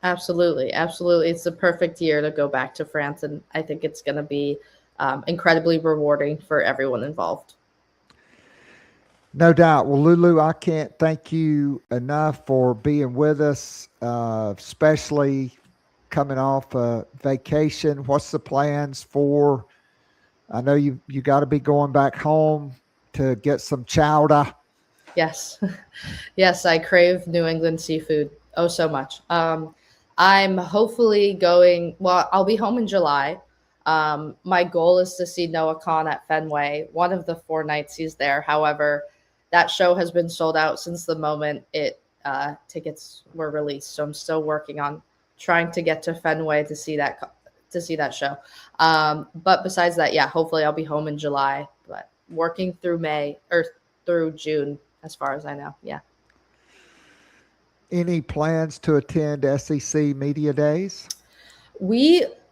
Absolutely. Absolutely. It's the perfect year to go back to France. And I think it's going to be incredibly rewarding for everyone involved. No doubt. Well, Lulu, I can't thank you enough for being with us, especially coming off a vacation. What's the plans for? I know you got to be going back home to get some chowder. Yes. Yes, I crave New England seafood so much. I'm hopefully going, I'll be home in July. My goal is to see Noah Khan at Fenway, one of the 4 nights he's there. However, that show has been sold out since the moment tickets were released. So I'm still working on trying to get to Fenway to see that show. But besides that, hopefully I'll be home in July, but working through May or through June, as far as I know. Yeah. Any plans to attend SEC Media Days?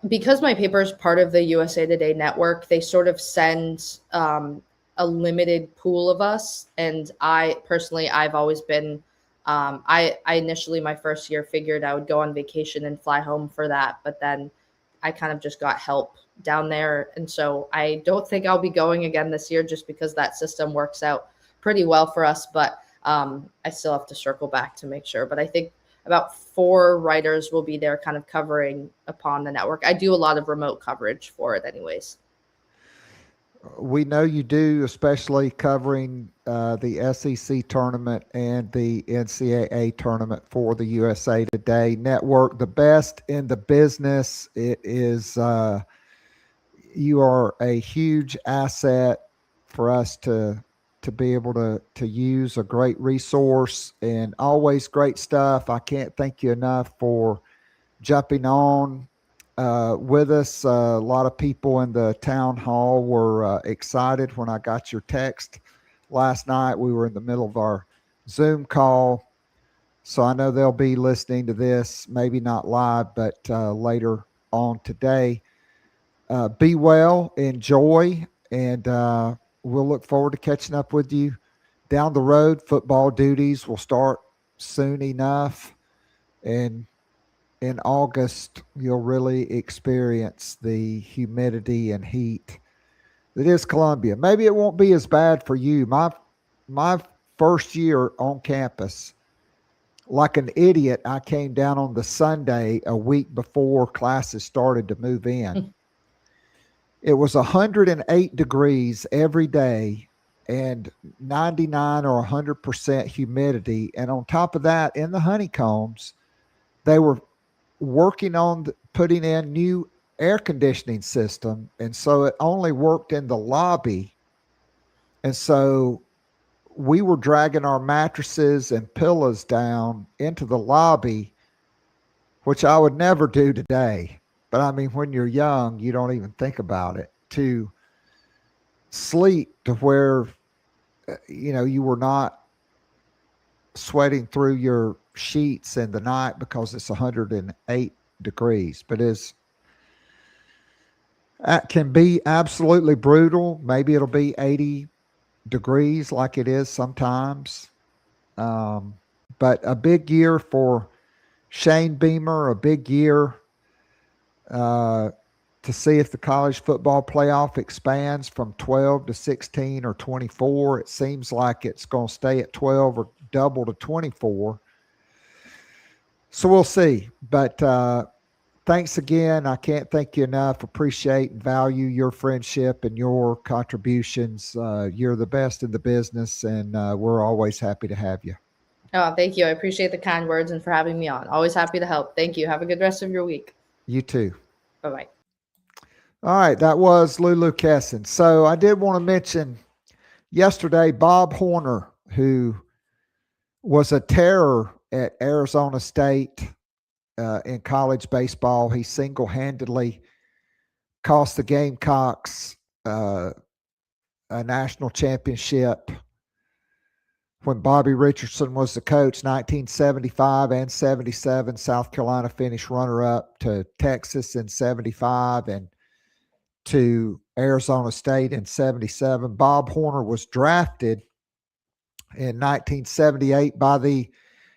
Because my paper is part of the USA Today network, they sort of send a limited pool of us. And I've always been, I initially my first year figured I would go on vacation and fly home for that. But then I kind of just got help down there. And so I don't think I'll be going again this year just because that system works out pretty well for us. But I still have to circle back to make sure. But I think about 4 writers will be there kind of covering upon the network. I do a lot of remote coverage for it anyways. We know you do, especially covering the SEC tournament and the NCAA tournament for the USA Today network. The best in the business. It is, you are a huge asset for us to be able to use, a great resource, and always great stuff. I can't thank you enough for jumping on with us. A lot of people in the town hall were excited when I got your text last night. We were in the middle of our Zoom call, so I know they'll be listening to this, maybe not live, but later on today. Be well, enjoy, and we'll look forward to catching up with you down the road. Football duties will start soon enough, and in August, you'll really experience the humidity and heat that is Columbia. Maybe it won't be as bad for you. My first year on campus, like an idiot, I came down on the Sunday a week before classes started to move in. It was 108 degrees every day and 99 or 100% humidity. And on top of that, in the honeycombs, they were working on putting in new air conditioning system, and so it only worked in the lobby, and so we were dragging our mattresses and pillows down into the lobby, which I would never do today. But I mean, when you're young, you don't even think about it, to sleep to where you were not sweating through your sheets in the night because it's 108 degrees. But it can be absolutely brutal. Maybe it'll be 80 degrees like it is sometimes. But a big year for Shane Beamer, a big year to see if the college football playoff expands from 12 to 16 or 24. It seems like it's going to stay at 12 or double to 24. So we'll see. But thanks again. I can't thank you enough. Appreciate and value your friendship and your contributions. You're the best in the business, and we're always happy to have you. Oh, thank you. I appreciate the kind words and for having me on. Always happy to help. Thank you. Have a good rest of your week. You too. Bye-bye. All right, that was Lulu Kesin. So I did want to mention yesterday Bob Horner, who was a terror at Arizona State in college baseball. He single-handedly cost the Gamecocks a national championship when Bobby Richardson was the coach. 1975 and 77, South Carolina finished runner-up to Texas in 75 and to Arizona State in 77. Bob Horner was drafted in 1978 by the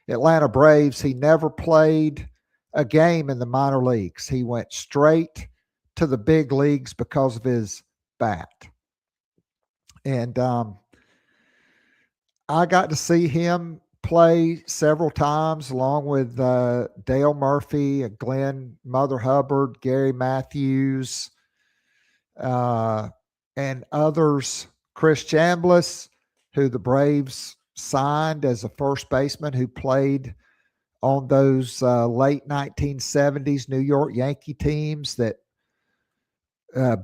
Atlanta Braves. He never played a game in the minor leagues. He went straight to the big leagues because of his bat. And I got to see him play several times along with Dale Murphy, Glenn Mother Hubbard, Gary Matthews, and others. Chris Chambliss, who the Braves signed as a first baseman, who played on those late 1970s New York Yankee teams that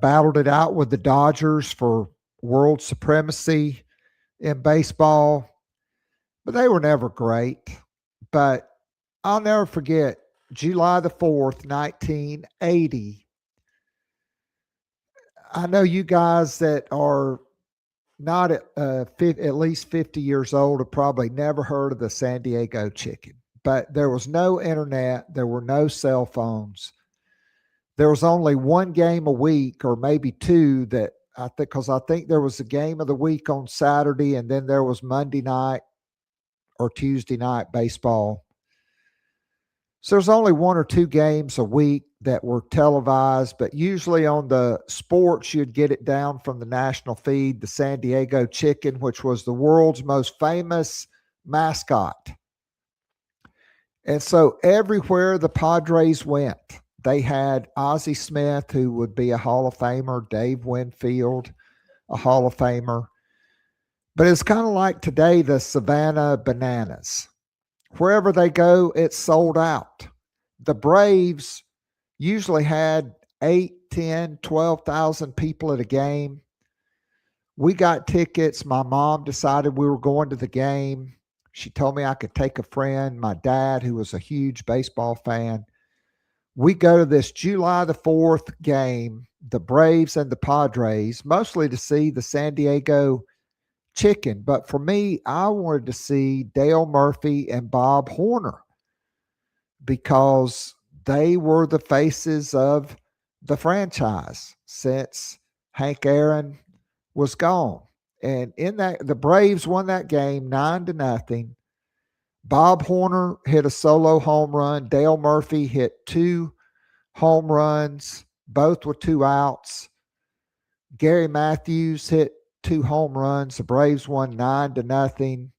battled it out with the Dodgers for world supremacy in baseball. But they were never great. But I'll never forget July the 4th, 1980. I know you guys that are not at least 50 years old have probably never heard of the San Diego Chicken. But there was no internet. There were no cell phones. There was only one game a week, or maybe two, that I think, because I think there was a game of the week on Saturday, and then there was Monday night or Tuesday night baseball. So there's only 1 or 2 games a week that were televised, but usually on the sports, you'd get it down from the national feed, the San Diego Chicken, which was the world's most famous mascot. And so everywhere the Padres went, they had Ozzie Smith, who would be a Hall of Famer, Dave Winfield, a Hall of Famer. But it's kind of like today, the Savannah Bananas. Wherever they go, it's sold out. The Braves usually had 8, 10, 12,000 people at a game. We got tickets. My mom decided we were going to the game. She told me I could take a friend, my dad, who was a huge baseball fan. We go to this July the 4th game, the Braves and the Padres, mostly to see the San Diego Chicken. But for me, I wanted to see Dale Murphy and Bob Horner because they were the faces of the franchise since Hank Aaron was gone. And in that, the Braves won that game 9-0. Bob Horner hit a solo home run. Dale Murphy hit 2 home runs, both with 2 outs. Gary Matthews hit 2 home runs. The Braves won 9-0.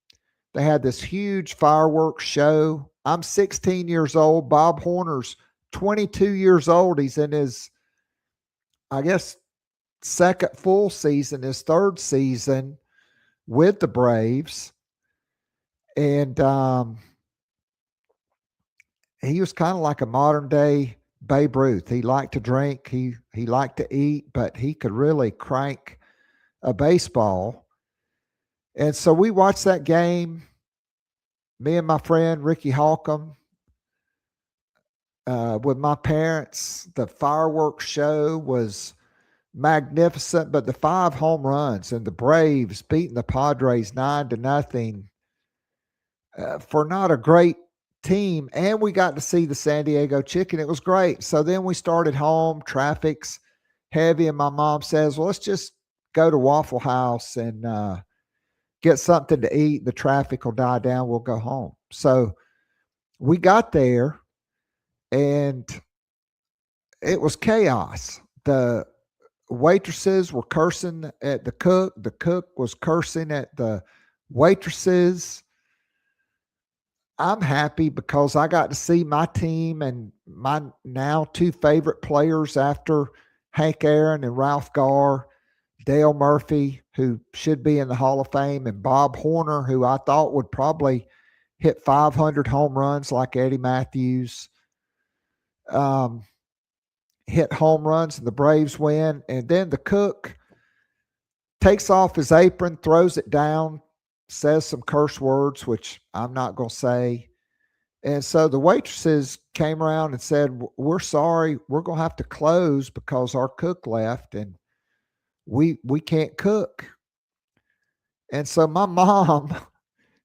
They had this huge fireworks show. I'm 16 years old. Bob Horner's 22 years old. He's in his, I guess, second full season, his third season with the Braves. And he was kind of like a modern day Babe Ruth. He liked to drink. He liked to eat, but he could really crank a baseball. And so we watched that game, me and my friend Ricky Holcomb, with my parents. The fireworks show was magnificent, but the 5 home runs and the Braves beating the Padres 9-0 for not a great team. And we got to see the San Diego Chicken. It was great. So then we started home. Traffic's heavy, and my mom says, well, let's just go to Waffle House and get something to eat. The traffic will die down. We'll go home. So we got there, and it was chaos. The waitresses were cursing at the cook. The cook was cursing at the waitresses. I'm happy because I got to see my team and my now 2 favorite players after Hank Aaron and Ralph Garr, Dale Murphy, who should be in the Hall of Fame, and Bob Horner, who I thought would probably hit 500 home runs like Eddie Matthews. Hit home runs, and the Braves win. And then the cook takes off his apron, throws it down, says some curse words, which I'm not going to say. And so the waitresses came around and said, we're sorry, we're going to have to close because our cook left and we can't cook. And so my mom,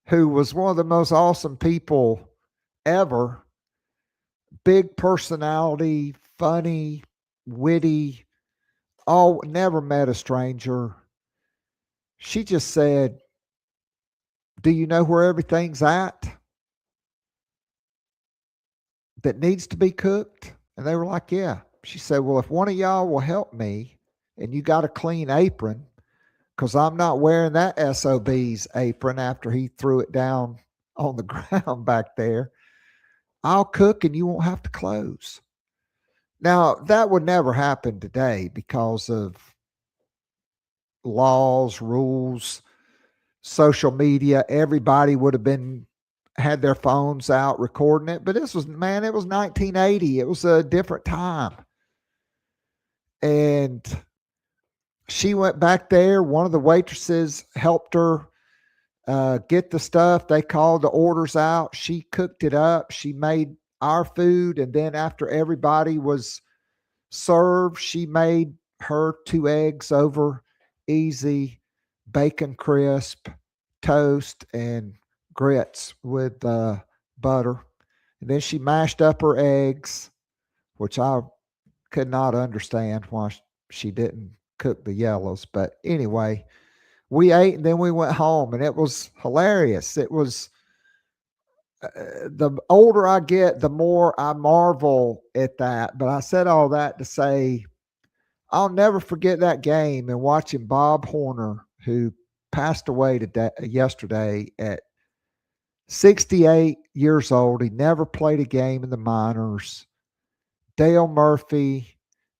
who was one of the most awesome people ever, big personality, funny, witty, never met a stranger. She just said, do you know where everything's at that needs to be cooked? And they were like, yeah. She said, well, if one of y'all will help me and you got a clean apron, because I'm not wearing that SOB's apron after he threw it down on the ground back there, I'll cook and you won't have to close. Now, that would never happen today because of laws, rules, social media. Everybody would have had their phones out recording it. But it was 1980. It was a different time. And she went back there. One of the waitresses helped her get the stuff. They called the orders out. She cooked it up. She made our food. And then after everybody was served, she made her 2 eggs over easy, bacon crisp, toast, and grits with butter. And then she mashed up her eggs, which I could not understand why she didn't cook the yellows. But anyway, we ate and then we went home, and it was hilarious. It was the older I get, the more I marvel at that. But I said all that to say I'll never forget that game and watching Bob Horner, who passed away yesterday at 68 years old. He never played a game in the minors. Dale Murphy,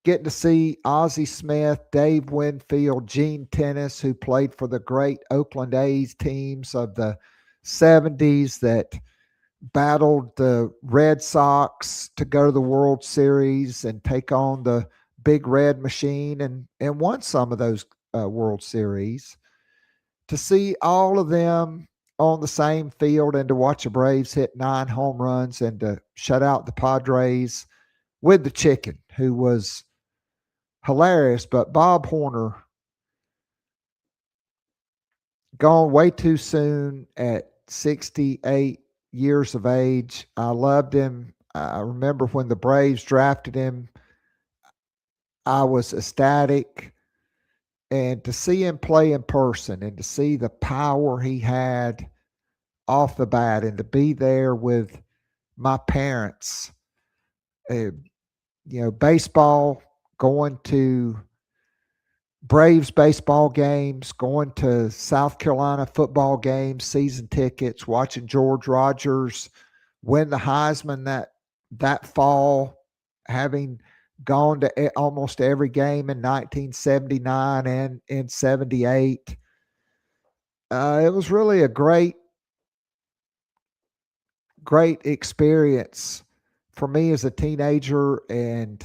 getting to see Ozzie Smith, Dave Winfield, Gene Tennis, who played for the great Oakland A's teams of the 70s that battled the Red Sox to go to the World Series and take on the Big Red Machine and won some of those World Series. To see all of them on the same field and to watch the Braves hit 9 home runs and to shut out the Padres with the chicken, who was hilarious. But Bob Horner, gone way too soon at 68 years of age. I loved him. I remember when the Braves drafted him, I was ecstatic. And to see him play in person and to see the power he had off the bat and to be there with my parents, baseball, going to Braves baseball games, going to South Carolina football games, season tickets, watching George Rogers win the Heisman that fall, having gone to almost every game in 1979 and in 78. It was really a great experience for me as a teenager, and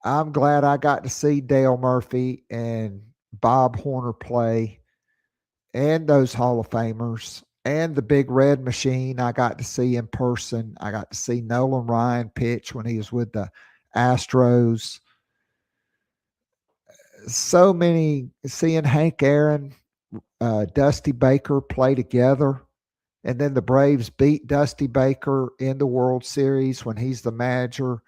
I'm glad I got to see Dale Murphy and Bob Horner play, and those Hall of Famers, and the Big Red Machine I got to see in person. I got to see Nolan Ryan pitch when he was with the Astros. So many, seeing Hank Aaron, Dusty Baker play together. And then the Braves beat Dusty Baker in the World Series when he's the manager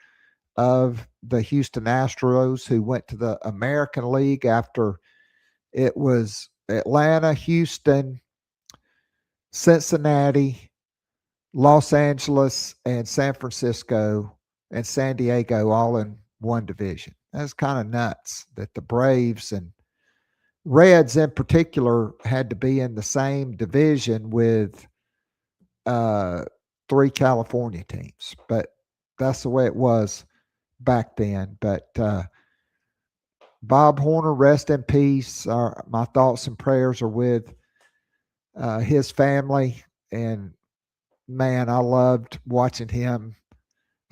of the Houston Astros, who went to the American League after it was Atlanta, Houston, Cincinnati, Los Angeles, and San Francisco and San Diego all in one division. That's kind of nuts that the Braves and Reds in particular had to be in the same division with 3 California teams. But that's the way it was back then. But Bob Horner, rest in peace. My thoughts and prayers are with his family. And man, I loved watching him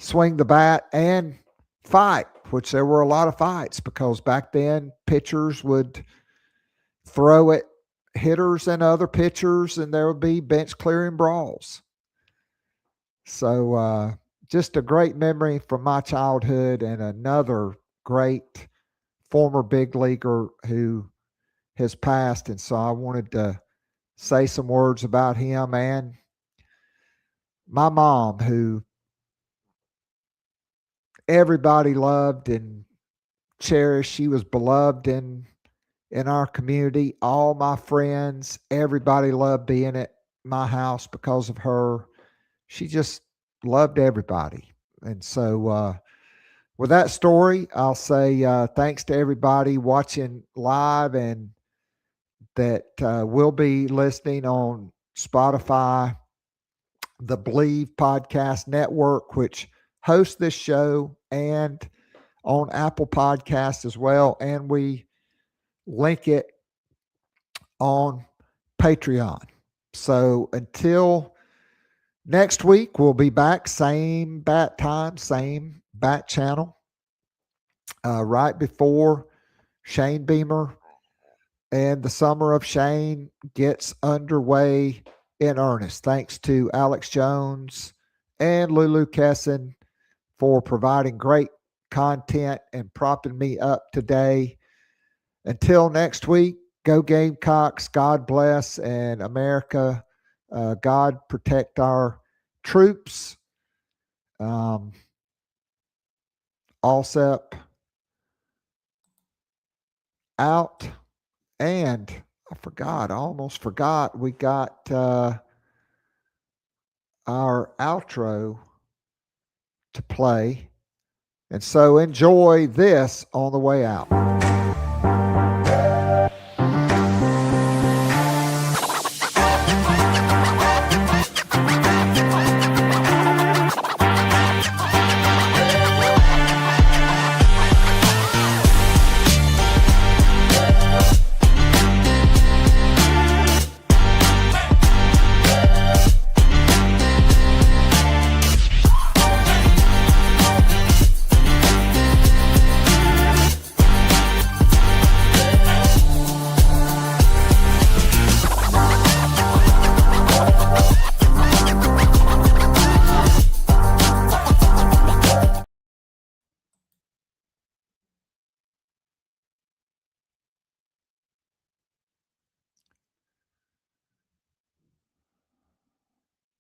swing the bat and fight, which there were a lot of fights because back then pitchers would throw at hitters and other pitchers, and there would be bench clearing brawls. So just a great memory from my childhood, and another great former big leaguer who has passed. And so I wanted to say some words about him and my mom, who everybody loved and cherished. She was beloved in our community. All my friends, everybody loved being at my house because of her. She just loved everybody. And so with that story, I'll say thanks to everybody watching live and that will be listening on Spotify, the Believe Podcast Network, which hosts this show, and on Apple Podcasts as well. And we link it on Patreon. So until next week, we'll be back, same bat time, same bat channel, right before Shane Beamer and the Summer of Shane gets underway in earnest. Thanks to Alex Jones and Lulu Kesin for providing great content and propping me up today. Until next week, go Gamecocks. God bless, and America, God protect our troops. Allsep out. And I almost forgot, we got our outro to play. And so enjoy this on the way out.